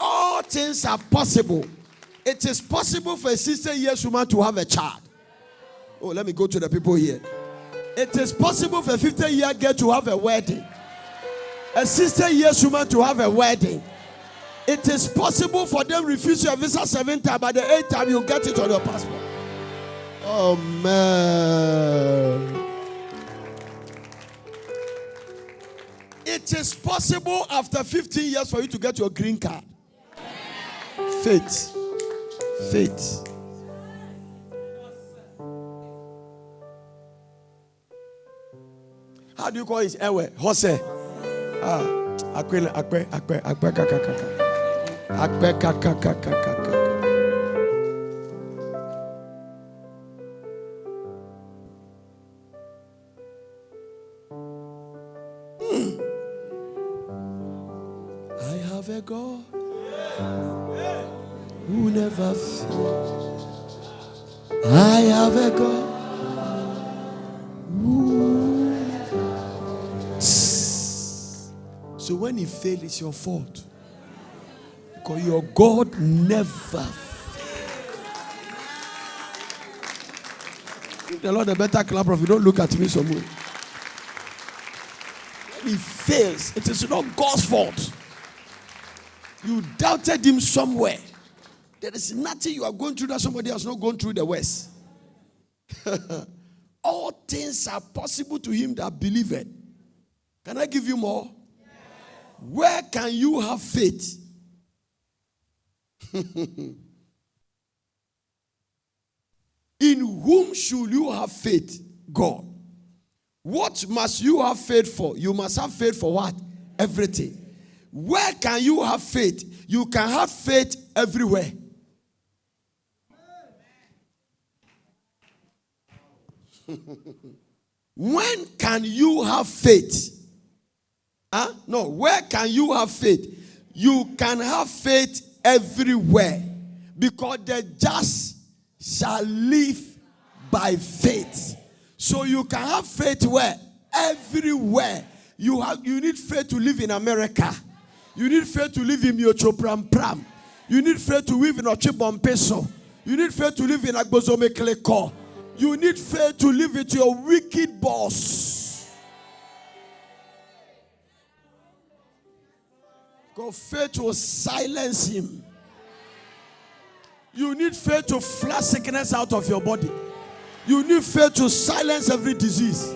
All things are possible. It is possible for a 60-year woman to have a child. Oh, let me go to the people here. It is possible for a 50-year girl to have a wedding. A 60-year woman to have a wedding. It is possible for them to refuse your visa 7 times, but the 8th time you get it on your passport. Oh, man. It is possible after 15 years for you to get your green card. Faith. Faith. How do you call it? Ewe. Jose. I have a God who never fails. I have a God who never. So when he fails, it's your fault. Because your God never fails. Give the Lord a better clap if you don't look at me so much. When he fails, it is not God's fault. You doubted him somewhere. There is nothing you are going through that somebody else not going through the worst. All things are possible to him that believeth. Can I give you more? Yes. Where can you have faith? In whom should you have faith? God. What must you have faith for? You must have faith for what? Everything. Where can you have faith? You can have faith everywhere. When can you have faith? No, where can you have faith? You can have faith everywhere. Because the just shall live by faith. So you can have faith where? Everywhere. You need faith to live in America. You need faith to live in Miochopram. You need faith to live in Ochibompeso. You need faith to live in Agbozomekleko. You need faith to live with your wicked boss. Because faith will silence him. You need faith to flush sickness out of your body. You need faith to silence every disease.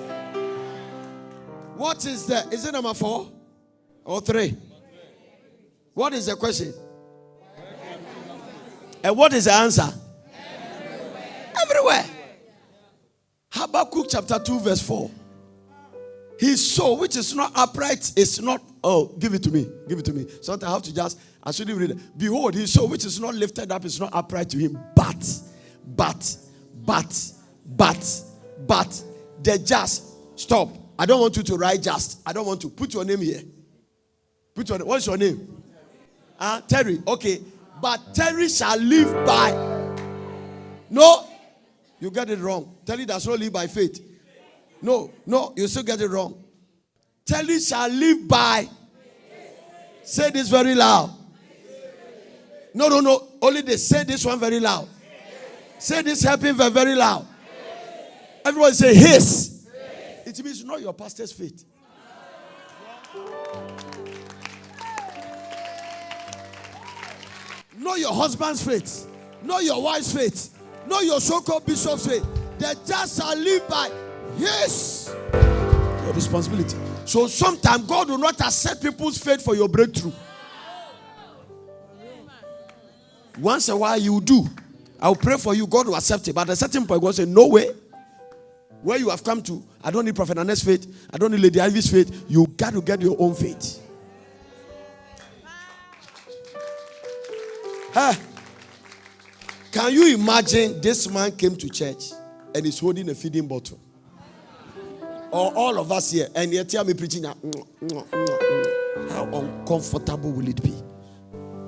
What is that? Is it number 4 or 3? What is the question? And what is the answer? Everywhere. Habakkuk chapter 2 verse 4. His soul which is not upright is not. Oh, give it to me. Give it to me. Sometimes I have to just. I shouldn't read it. Behold, his soul which is not lifted up is not upright to him. But the just. Stop. I don't want you to write just. I don't want to. Put your name here. Put your name. What's your name? Terry. Okay. But Terry shall live by. No. You get it wrong. Tell it that's not live by faith. No, you still get it wrong. Tell it shall live by. Say this very loud. No. Only they say this one very loud. Say this helping very loud. Everybody say his. It means not your pastor's faith. Not your husband's faith. Not your wife's faith. Not your so-called bishop's faith. They just shall live by his. Your responsibility. So sometimes God will not accept people's faith for your breakthrough. Once a while you do. I'll pray for you. God will accept it. But at a certain point, God will say, no way. Where you have come to, I don't need Prophet Anes' faith. I don't need Lady Ivy's faith. You got to get your own faith. Can you imagine this man came to church and he's holding a feeding bottle? Or all of us here, and yet tell me preaching now. How uncomfortable will it be?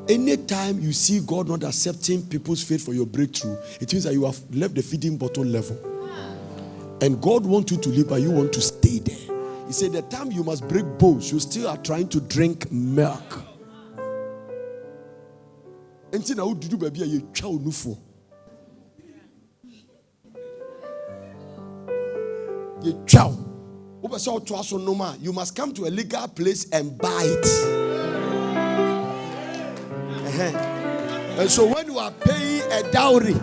Anytime you see God not accepting people's faith for your breakthrough, it means that you have left the feeding bottle level. And God wants you to live, but you want to stay there. He said the time you must break bones, you still are trying to drink milk. You must come to a legal place and buy it. And so when you are paying a dowry,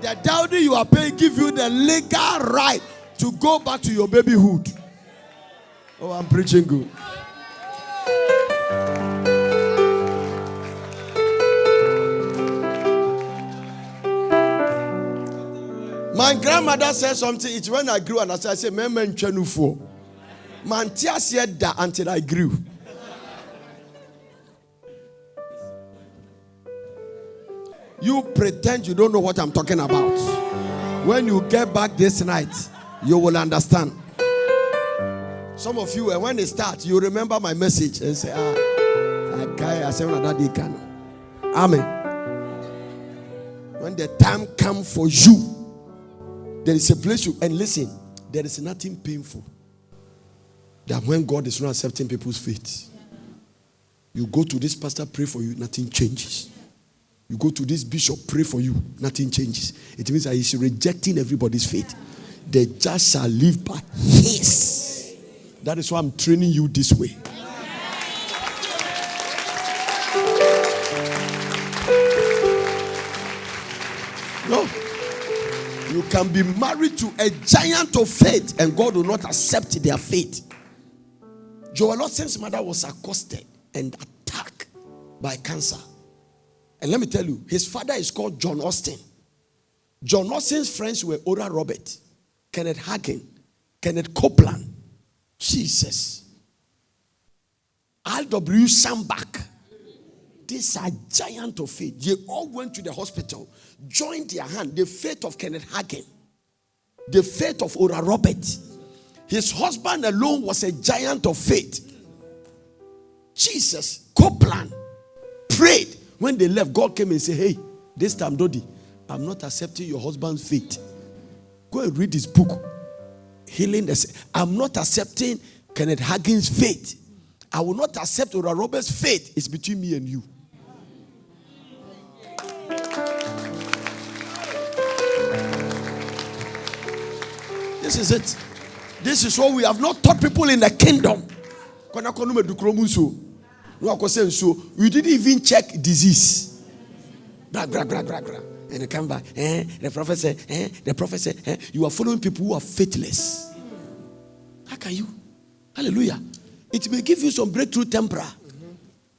the dowry you are paying give you the legal right to go back to your babyhood. Oh, I'm preaching good. My grandmother said something. It's when I grew and I said, "Man, tia said that until I grew." You pretend you don't know what I'm talking about. When you get back this night, you will understand. Some of you, and when it starts, you remember my message and say, I said, Amen. When the time comes for you, there is a place you, and listen, there is nothing painful than when God is not accepting people's faith. You go to this pastor, pray for you, nothing changes. You go to this bishop, pray for you, nothing changes. It means that he's rejecting everybody's faith. The just shall live by his. That is why I'm training you this way. No. You can be married to a giant of faith and God will not accept their faith. Joel Osteen's mother was accosted and attacked by cancer. And let me tell you, his father is called John Osteen. John Osteen's friends were Oral Roberts, Kenneth Hagin, Kenneth Copeland, Jesus, R.W. Shambach. These are giants of faith. They all went to the hospital, joined their hand. The faith of Kenneth Hagin, the faith of Oral Roberts. His husband alone was a giant of faith. Jesus, Copeland, prayed. When they left, God came and said, hey, this time, Dodi, I'm not accepting your husband's faith. Go and read this book. Healing the Sick. I'm not accepting Kenneth Hagin's faith. I will not accept Oral Roberts' faith. It's between me and you. This is it. This is what we have not taught people in the kingdom. We didn't even check disease. And they come back. The prophet said, you are following people who are faithless. How can you? Hallelujah. It may give you some breakthrough temper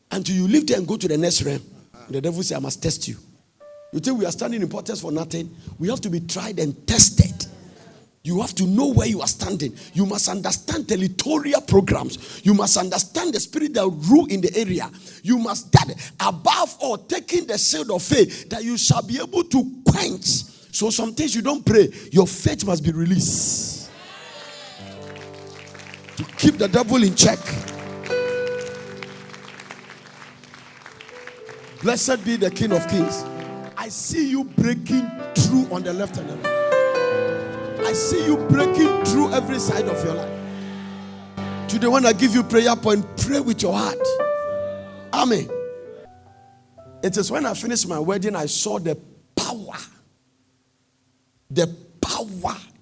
until you leave there and go to the next realm. The devil says, I must test you. You think we are standing in importance for nothing? We have to be tried and tested. You have to know where you are standing. You must understand territorial programs. You must understand the spirit that rule in the area. You must, that above all, taking the shield of faith, that you shall be able to quench. So some things you don't pray, your faith must be released. To keep the devil in check. Blessed be the King of Kings. I see you breaking through on the left and the right. see you breaking through every side of your life. Today, when I give you prayer point, pray with your heart. Amen. It is when I finished my wedding, I saw the power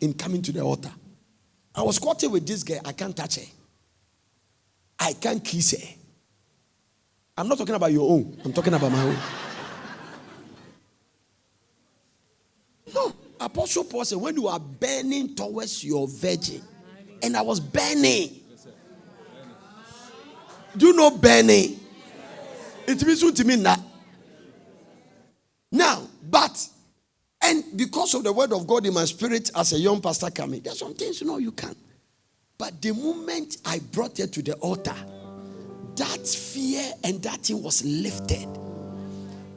in coming to the altar. I was courting with this girl. I can't touch her. I can't kiss her. I'm not talking about your own. I'm talking about my own. No. Apostle Paul said, when you are burning towards your virgin, and I was burning. Do you know burning? It means what to mean that. Now, and because of the word of God in my spirit as a young pastor coming, there's some things you can. But the moment I brought her to the altar, that fear and that thing was lifted.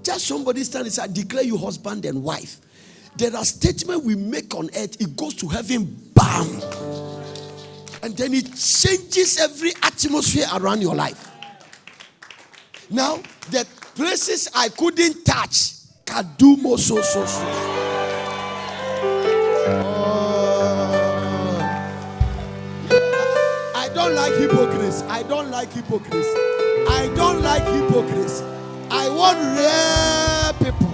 Just somebody stand and say, I declare you husband and wife. There are statements we make on earth, it goes to heaven, bam. And then it changes every atmosphere around your life. Now, the places I couldn't touch, Kadumo so. I don't like hypocrites. I want rare people.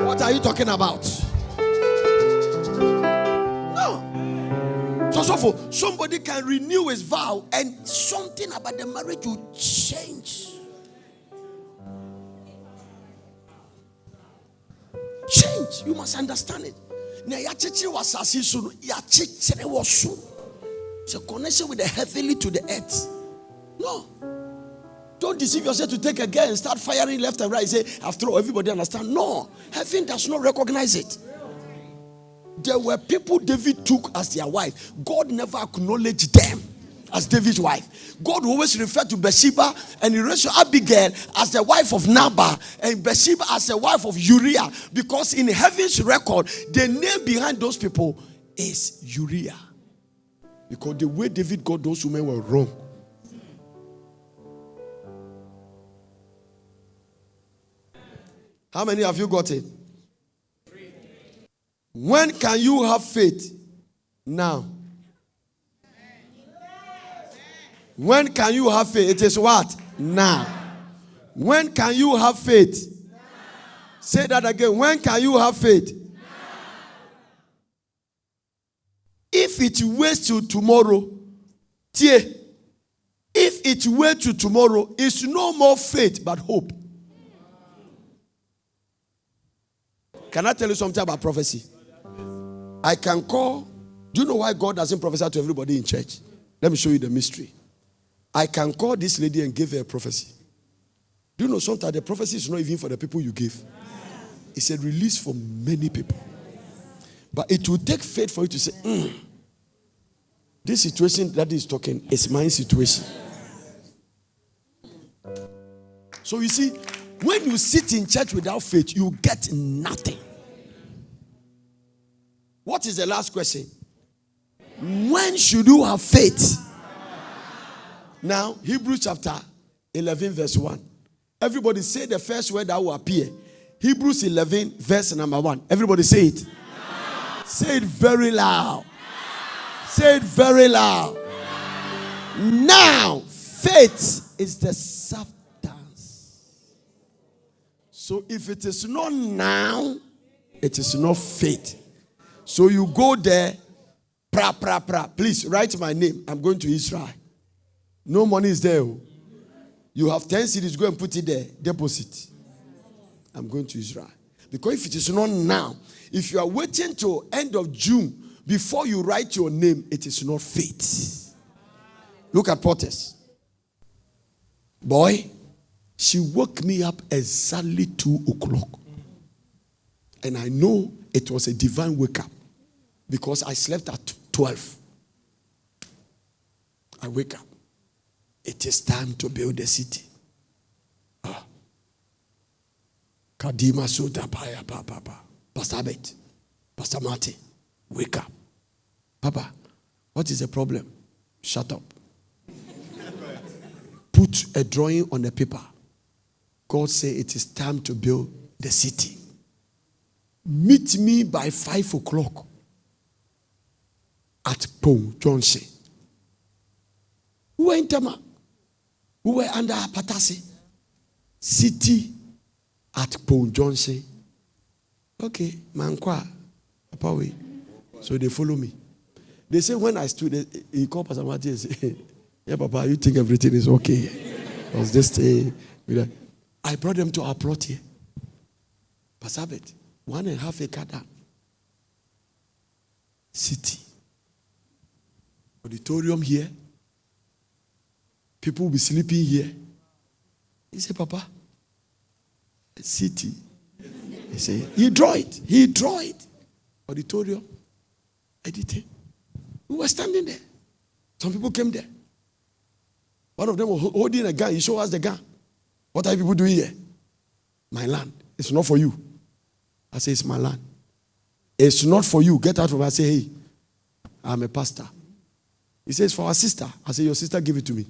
What are you talking about? No. So somebody can renew his vow and something about the marriage will change. Change. You must understand it. It's a connection with the heavenly to the earth. No. Don't deceive yourself to take a girl and start firing left and right. Say, after all, everybody understand. No. Heaven does not recognize it. There were people David took as their wife. God never acknowledged them as David's wife. God always referred to Bathsheba and he raised Abigail as the wife of Nabal and Bathsheba as the wife of Uriah, because in heaven's record, the name behind those people is Uriah. Because the way David got those women were wrong. How many have you got it? When can you have faith? Now. When can you have faith? It is what? Now. When can you have faith? Say that again. When can you have faith? If it waits till tomorrow, if it waits till tomorrow, it's no more faith but hope. Can I tell you something about prophecy? I can call. Do you know why God doesn't prophesy to everybody in church? Let me show you the mystery. I can call this lady and give her a prophecy. Do you know sometimes the prophecy is not even for the people you give? It's a release for many people. But it will take faith for you to say, this situation that is talking is my situation. So you see, when you sit in church without faith, you get nothing. What is the last question? When should you have faith? Now, Hebrews chapter 11 verse 1. Everybody say the first word that will appear. Hebrews 11 verse number 1. Everybody say it. Say it very loud. Say it very loud. Now, faith is the substance. So if it is not now, it is not faith. So you go there, please write my name. I'm going to Israel. No money is there. You have 10 cities, go and put it there. Deposit. I'm going to Israel. Because if it is not now, if you are waiting till end of June before you write your name, it is not faith. Look at Porters. Boy, she woke me up exactly 2 o'clock. And I know it was a divine wake up. Because I slept at 12. I wake up. It is time to build the city. Kadima Soda Papa. Pastor Abed. Pastor Martin. Wake up. Papa, what is the problem? Shut up. Put a drawing on the paper. God said it is time to build the city. Meet me by 5 o'clock at Pong Junction. We were in Tema. We were under Patasi. City at Pong Junction. Okay, Mankwa. Papa way. So they follow me. They say when I stood, he called Pastor Martin and said, yeah, Papa, you think everything is okay? I was just I brought them to our plot here. Pastor Bet, 1.5 acre down. City. Auditorium here. People will be sleeping here. He said, Papa, city. He said, he draw it. Auditorium. Editing. We were standing there. Some people came there. One of them was holding a gun. He showed us the gun. What are you people doing here? My land. It's not for you. I say, it's my land. It's not for you. Get out from it. I say, hey, I'm a pastor. He says, for our sister. I say, your sister give it to me.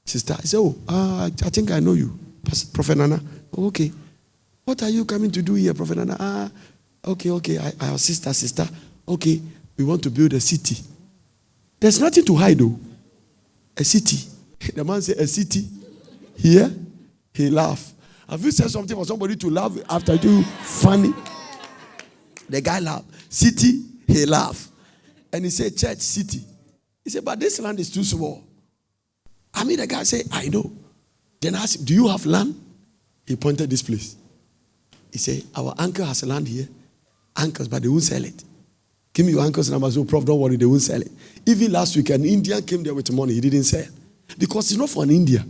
Sister. He said, I think I know you. Prophet Nana. Oh, okay. What are you coming to do here, Prophet Nana? Okay. Our sister. Okay. We want to build a city. There's nothing to hide though. A city. The man said, a city. Here, he laughed. Have you said something for somebody to laugh after you? Funny. The guy laughed. City, he laughed. And he said, church, city. He said, but this land is too small. The guy said, I know. Then I asked him, do you have land? He pointed this place. He said, our uncle has land here. Uncles, but they won't sell it. Give me your uncle's number. So, Prof, don't worry, they won't sell it. Even last week, an Indian came there with money. He didn't sell. Because it's not for an Indian.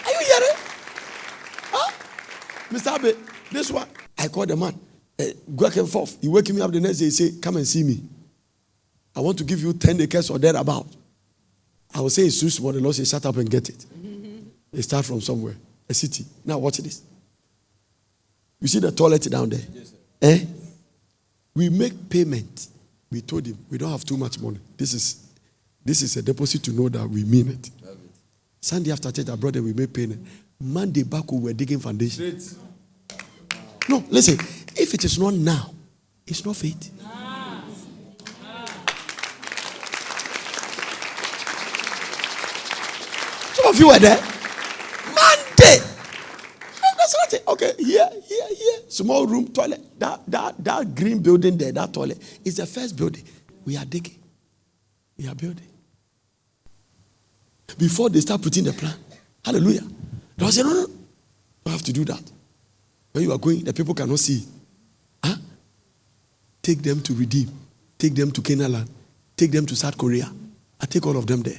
Are you hearing? Huh? Mr. Abe, this one, I called the man. Go back and forth. He woke me up the next day. He said, come and see me. I want to give you 10 acres or thereabout. I will say it's too small. The Lord said, shut up and get it. They start from somewhere. A city. Now watch this. You see the toilet down there? Yes, we make payment. We told him we don't have too much money. This is a deposit to know that we mean it. Sunday after church, our brother, we made payment. Monday back, we were digging foundation. No, listen. If it is not now, it's not faith. Some of you were there. Monday. That's not it. Okay, here. Small room, toilet. That green building there, that toilet, is the first building. We are digging. We are building. Before they start putting the plan. Hallelujah. They say, no. You have to do that. When you are going, the people cannot see. Huh? Take them to Redeem. Take them to Canaan land. Take them to South Korea. I take all of them there.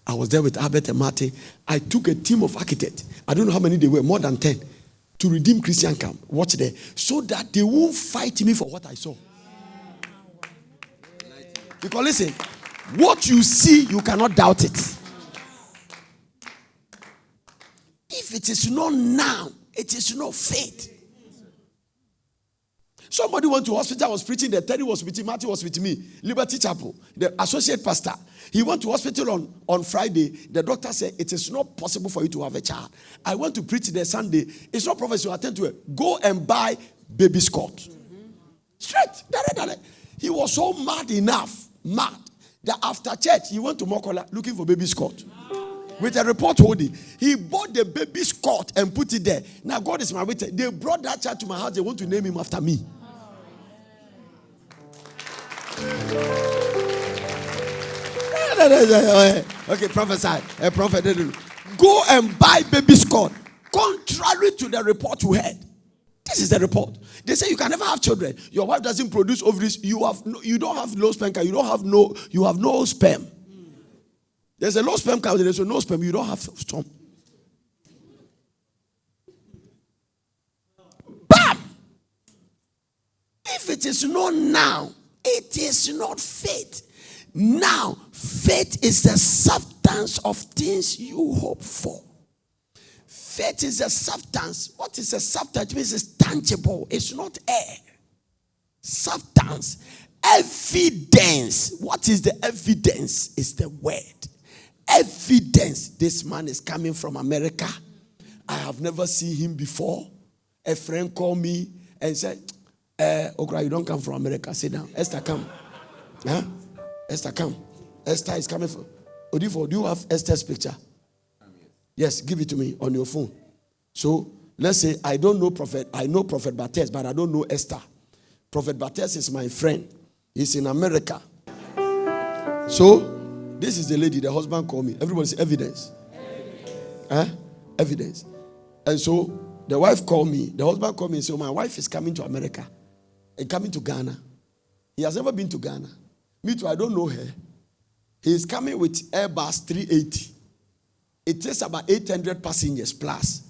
I was there with Albert and Martin. I took a team of architects. I don't know how many they were, more than 10, to Redeem Christian Camp. Watch there. So that they won't fight me for what I saw. Because listen, what you see, you cannot doubt it. If it is not now, it is not faith. Somebody went to hospital, I was preaching there. Terry was with me, Martin was with me. Liberty Chapel, the associate pastor. He went to hospital on Friday. The doctor said, it is not possible for you to have a child. I went to preach there Sunday. It's not prophecy, you attend to it. Go and buy baby Scott. Straight. He was so mad, that after church, he went to Mokola looking for baby Scott. With a report holding. He bought the baby Scott and put it there. Now God is my witness. They brought that child to my house. They want to name him after me. Okay, prophesy. A prophet. Go and buy baby Scott. Contrary to the report you heard. This is the report. They say you can never have children. Your wife doesn't produce ovaries. You don't have low sperm count. You have no sperm. There's a low sperm count. There's no sperm. You don't have sperm. Bam! If it is not now, it is not faith. Now, faith is the substance of things you hope for. Faith is a substance. What is a substance? It means it's tangible. It's not air. Substance. evidence. What is the evidence? It's the word. Evidence. This man is coming from America. I have never seen him before. A friend called me and said, Okra, you don't come from America. Sit down. Esther, come. Huh? Esther, come. Esther is coming from. Odifo, do you have Esther's picture? Yes, give it to me on your phone. So, let's say I know Prophet Bates, but I don't know Esther. Prophet Bates is my friend. He's in America. So, this is the lady, the husband called me. Everybody say evidence. Evidence. And so, the wife called me. The husband called me and said, my wife is coming to America and coming to Ghana. He has never been to Ghana. Me too, I don't know her. He is coming with Airbus 380. It takes about 800 passengers plus.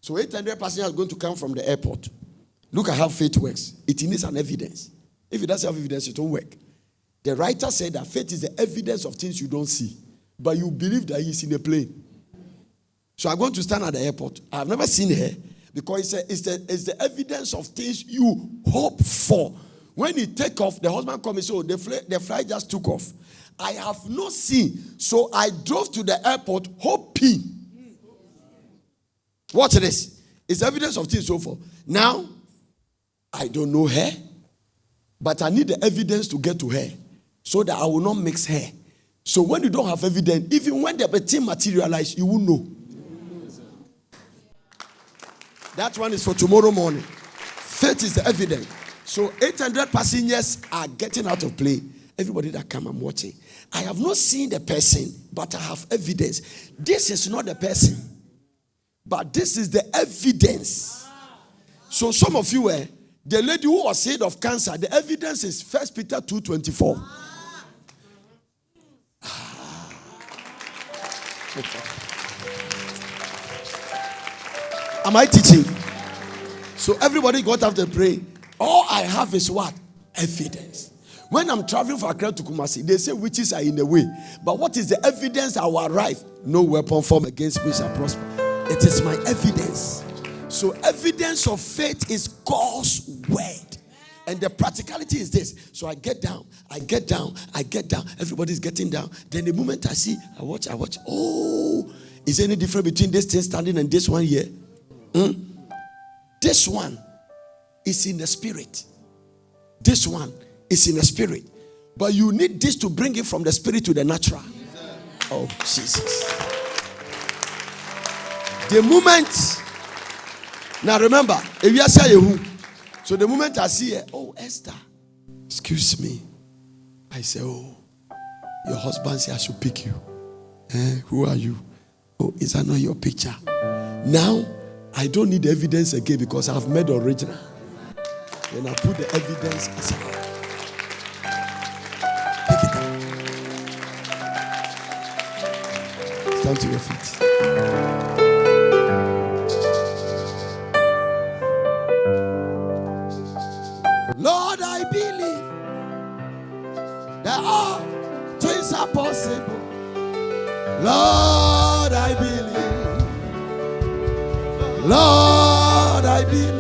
So 800 passengers are going to come from the airport. Look at how faith works. It needs an evidence. If it doesn't have evidence, it won't work. The writer said that faith is the evidence of things you don't see. But you believe that he's in a plane. So I'm going to stand at the airport. I've never seen her. Because it's the evidence of things you hope for. When he take off, the husband comes and says, oh, the flight just took off. I have not seen. So I drove to the airport hoping. Watch this. It's evidence of things so far. Now, I don't know her. But I need the evidence to get to her. So that I will not mix her. So when you don't have evidence, even when the thing materializes, you will know. That one is for tomorrow morning. Faith is the evidence. So 800 passengers are getting out of plane. Everybody that come, I'm watching. I have not seen the person, but I have evidence. This is not the person, but this is the evidence. So some of you, the lady who was healed of cancer, the evidence is 1 Peter 2:24. Am I teaching? So everybody got up to pray. All I have is what? Evidence. When I'm traveling from Accra to Kumasi, they say witches are in the way. But what is the evidence I will arrive? No weapon formed against me shall prosper. It is my evidence. So evidence of faith is God's word. And the practicality is this. So I get down. Everybody's getting down. Then the moment I see, I watch. Oh, is there any difference between this thing standing and this one here? This one is in the spirit. This one is in the spirit. But you need this to bring it from the spirit to the natural. Oh, Jesus. The moment. Now remember, if you say who. So the moment I see her, oh, Esther, excuse me. I say, oh, your husband said I should pick you. Who are you? Oh, is that not your picture? Now, I don't need evidence again because I've made the original. Then I put the evidence aside. Pick it up. Stand to your feet. Lord, I believe that all things are possible. Lord, I believe. Lord, I believe.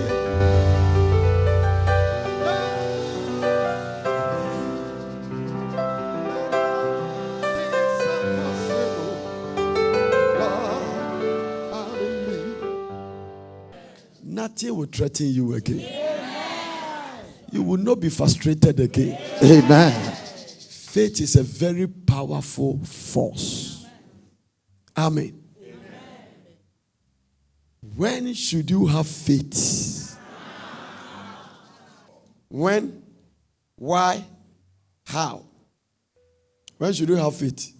Nothing will threaten you again. You will not be frustrated again. Amen. Faith is a very powerful force. Amen. When should you have faith? When? Why? How? When should you have faith?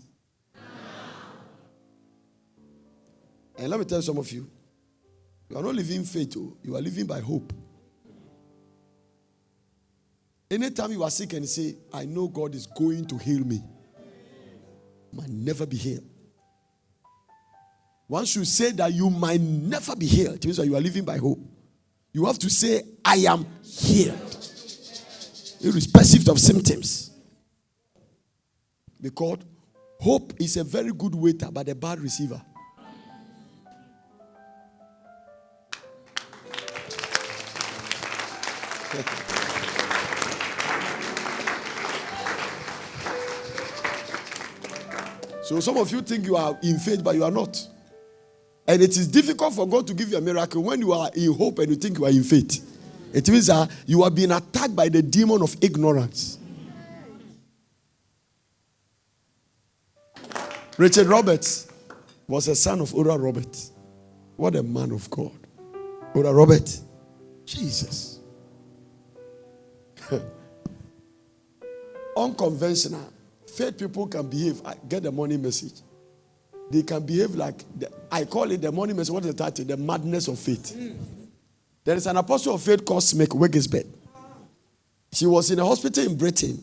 And let me tell some of you, you are not living faith, you are living by hope. Anytime you are sick and say, I know God is going to heal me, you might never be healed. Once you say that you might never be healed, it means that you are living by hope. You have to say, I am healed, irrespective of symptoms. Because hope is a very good waiter, but a bad receiver. So some of you think you are in faith, but you are not. And it is difficult for God to give you a miracle when you are in hope and you think you are in faith. It means that you are being attacked by the demon of ignorance. Richard Roberts was a son of Oral Roberts. What a man of God. Oral Roberts. Jesus. Unconventional. Faith people can behave. I get the morning message. They can behave like, I call it the morning message. What is the title? The madness of faith. There is an apostle of faith called Smith Wiggisbeth. She was in a hospital in Britain,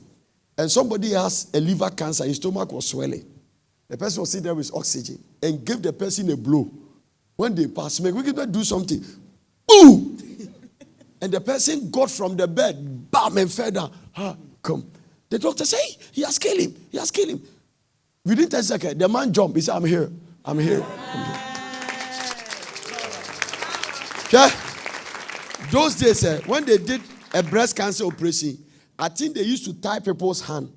and somebody has a liver cancer. His stomach was swelling. The person was sitting there with oxygen and gave the person a blow. When they passed, Smith Wiggisbeth do something. Ooh! And the person got from the bed, bam, and fell down. Come. The doctor said, hey, he has killed him. He has killed him. Within 10 seconds, the man jumped. He said, I'm here. I'm here. I'm here. Okay? Those days, when they did a breast cancer operation, I think they used to tie people's hand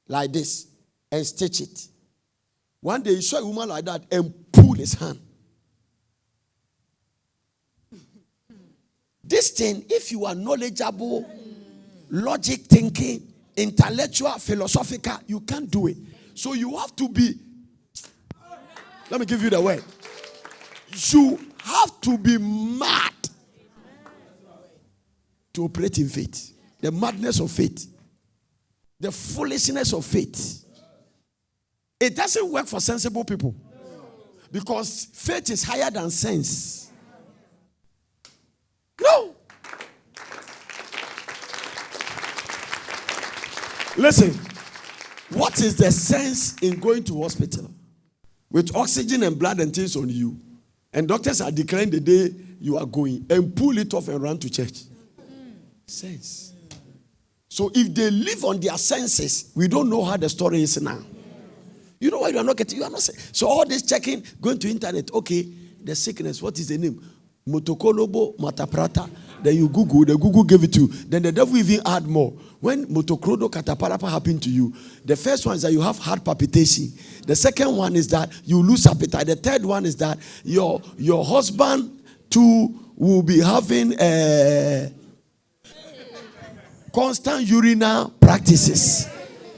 like this and stitch it. One day, he saw a woman like that and pull his hand. This thing, if you are knowledgeable, logic thinking, intellectual, philosophical, you can't do it. So you have to be, let me give you the word. You have to be mad to operate in faith. The madness of faith. The foolishness of faith. It doesn't work for sensible people. Because faith is higher than sense. No. Listen. What is the sense in going to hospital with oxygen and blood and things on you, and doctors are declaring the day you are going, and pull it off and run to church? Sense. So if they live on their senses, we don't know how the story is now. You know why you are not getting? You are not saying. So all this checking, going to internet. Okay, the sickness. What is the name? Motokolobo mataprata. Then you Google. The Google gave it to you. Then the devil even add more. When motokrodo kataparapa happened to you, the first one is that you have heart palpitation. The second one is that you lose appetite. The third one is that your husband too will be having constant urinal practices.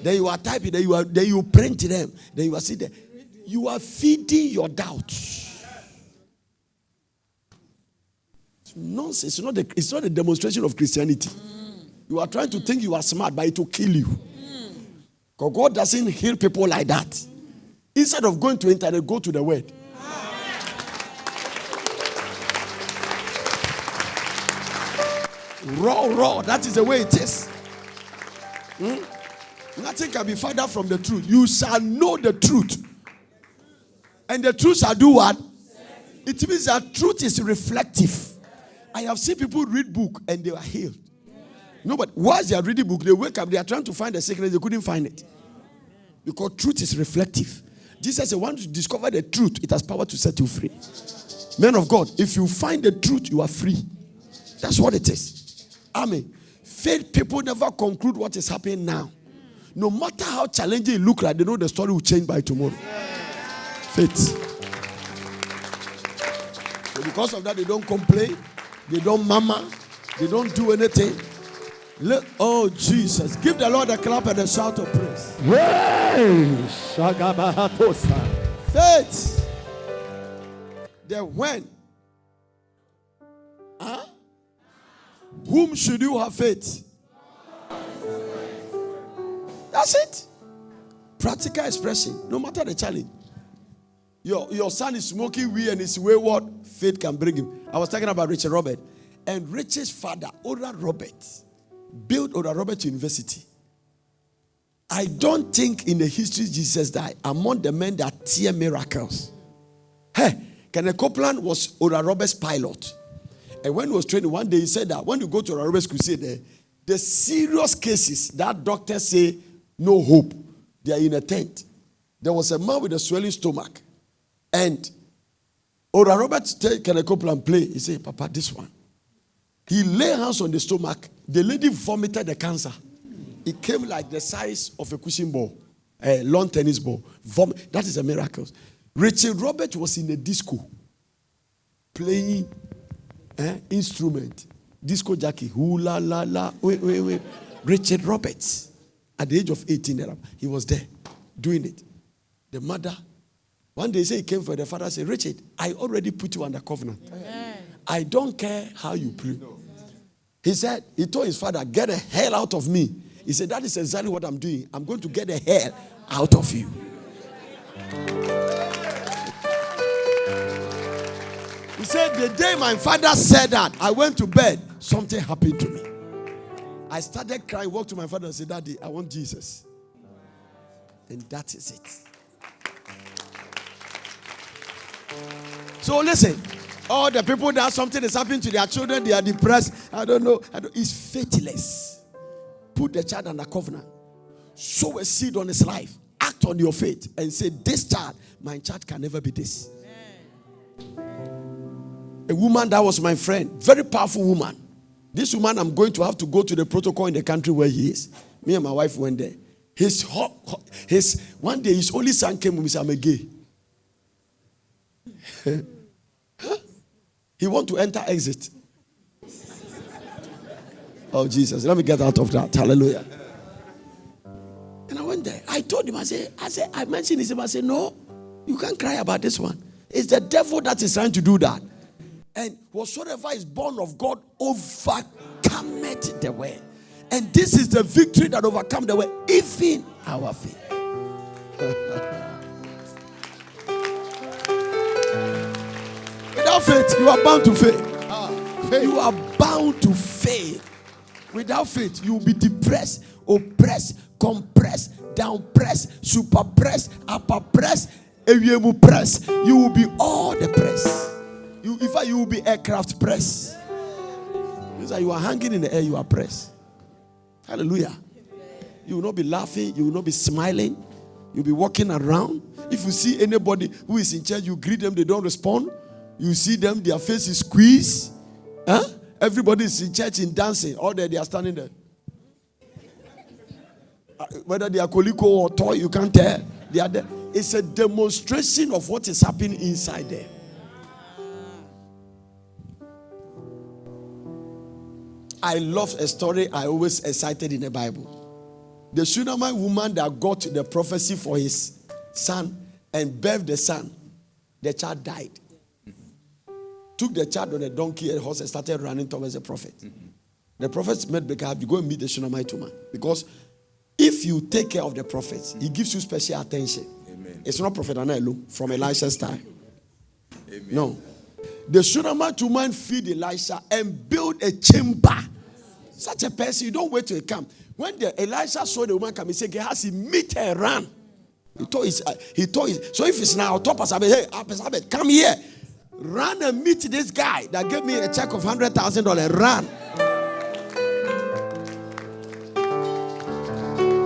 Then you are typing. Then you print them. Then you are sitting there. You are feeding your doubts. It's nonsense. It's not a demonstration of Christianity. You are trying to think you are smart, but it will kill you. Because God doesn't heal people like that. Instead of going to internet, go to the word. Raw. That is the way it is. Nothing can be further from the truth. You shall know the truth. And the truth shall do what? It means that truth is reflective. I have seen people read book and they are healed. No, but whilst they are reading book, they wake up, they are trying to find the sickness, they couldn't find it. Because truth is reflective. Jesus said, once you discover the truth, it has power to set you free. Men of God, if you find the truth, you are free. That's what it is. Amen. Faith people never conclude what is happening now. No matter how challenging it looks like, they know the story will change by tomorrow. Faith. So because of that, they don't complain. They don't murmur. They don't do anything. Oh, Jesus. Give the Lord a clap and a shout of praise. Faith. The when. Huh? Whom should you have faith? That's it. Practical expression. No matter the challenge. Your son is smoking weed and is wayward. Faith can bring him. I was talking about Richard Robert. And Richard's father, Oral Robert, built Oral Robert University. I don't think in the history Jesus died among the men that tear miracles. Hey, Kenneth Copeland was Oral Robert's pilot. And when he was training, one day he said that when you go to Oral Robert's crusade, the serious cases that doctors say no hope, they are in a tent. There was a man with a swelling stomach. And Oral Robert tell Kenneth Copeland play. He said, Papa, this one. He lay hands on the stomach. The lady vomited the cancer. It came like the size of a cushion ball. a lawn tennis ball. That is a miracle. Richard Roberts was in a disco playing instrument. Disco jockey. Hula la la. Wait. Richard Roberts. At the age of 18, he was there doing it. The mother, one day he came for the father, said, Richard, I already put you under covenant. Amen. I don't care how you pray. He said, he told his father, get the hell out of me. He said, that is exactly what I'm doing. I'm going to get the hell out of you. He said, the day my father said that, I went to bed, something happened to me. I started crying, walked to my father and said, Daddy, I want Jesus. And that is it. So listen, all the people that something is happening to their children, they are depressed. I don't know. It's faithless. Put the child under covenant. Sow a seed on his life. Act on your faith and say, this child, my child can never be this. A woman that was my friend, very powerful woman. This woman, I'm going to have to go to the protocol in the country where he is. Me and my wife went there. One day his only son came and said, I'm a gay. He want to enter exit. Oh Jesus, let me get out of that. Hallelujah. And I went there. I told him, I mentioned his name. I said, no, you can't cry about this one. It's the devil that is trying to do that. And whatsoever is born of God overcometh the world. And this is the victory that overcome the world, even our faith. Without faith, you are bound to fail. You are bound to fail. Without faith, you will be depressed, oppressed, compressed, downpressed, superpressed, upperpressed, and press. You will be all the press. In fact, you will be aircraft press. You are hanging in the air, you are pressed. Hallelujah. You will not be laughing, you will not be smiling, you'll be walking around. If you see anybody who is in church, you greet them, they don't respond. You see them, their face is squeezed. Everybody is in church in dancing. All day they are standing there. Whether they are koliko or toy, you can't tell. They are there. It's a demonstration of what is happening inside there. I love a story I always cited in the Bible. The Shunammite woman that got the prophecy for his son and birthed the son, the child died. Took the child on a donkey and horse and started running towards the prophet. The prophet met Becca, you go and meet the Shunammite woman. Because if you take care of the prophet, he gives you special attention. Amen. It's not Prophet Anna alone from Elisha's time. Amen. No. The Shunammite woman feed Elisha and build a chamber. Such a person, you don't wait till he come. When the Elisha saw the woman come, he said, Gehazi, meet her, run. He told his, so if it's now, top us, hey, come here. Run and meet this guy that gave me a check of $100,000.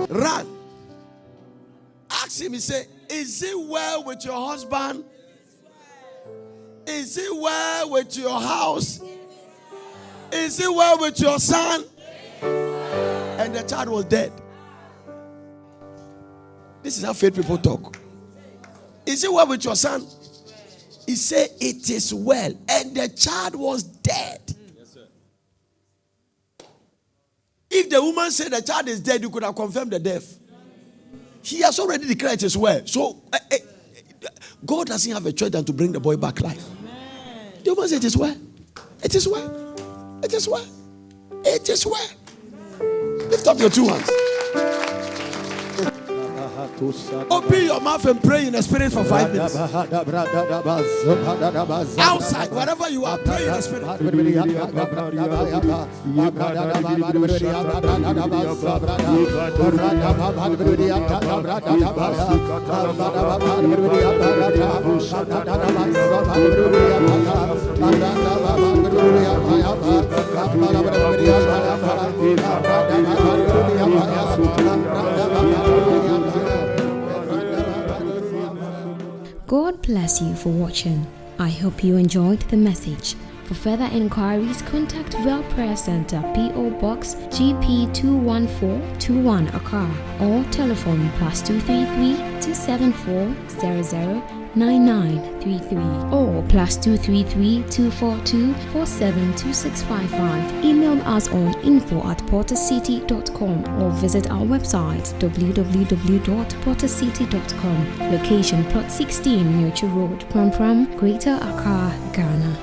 Run. Ask him, he said, is it well with your husband? Is it well with your house? Is it well with your son? And the child was dead. This is how faith people talk. Is it well with your son? He said, it is well. And the child was dead. Yes, sir. If the woman said the child is dead, you could have confirmed the death. He has already declared it is well. So, God doesn't have a choice than to bring the boy back life. Amen. The woman said, it is well. It is well. It is well. It is well. Lift up your two hands. Open your mouth and pray in the spirit for 5 minutes. Outside, wherever you are, pray in the spirit. God bless you for watching. I hope you enjoyed the message. For further inquiries, contact Real Prayer Center, P.O. Box GP 21421 Accra, or telephone +233 274 009933 or +233 242 472655. Email us on info@portercity.com or visit our website www.portercity.com. Location Plot 16, Nurture Road, Pram Pram, Greater Accra, Ghana.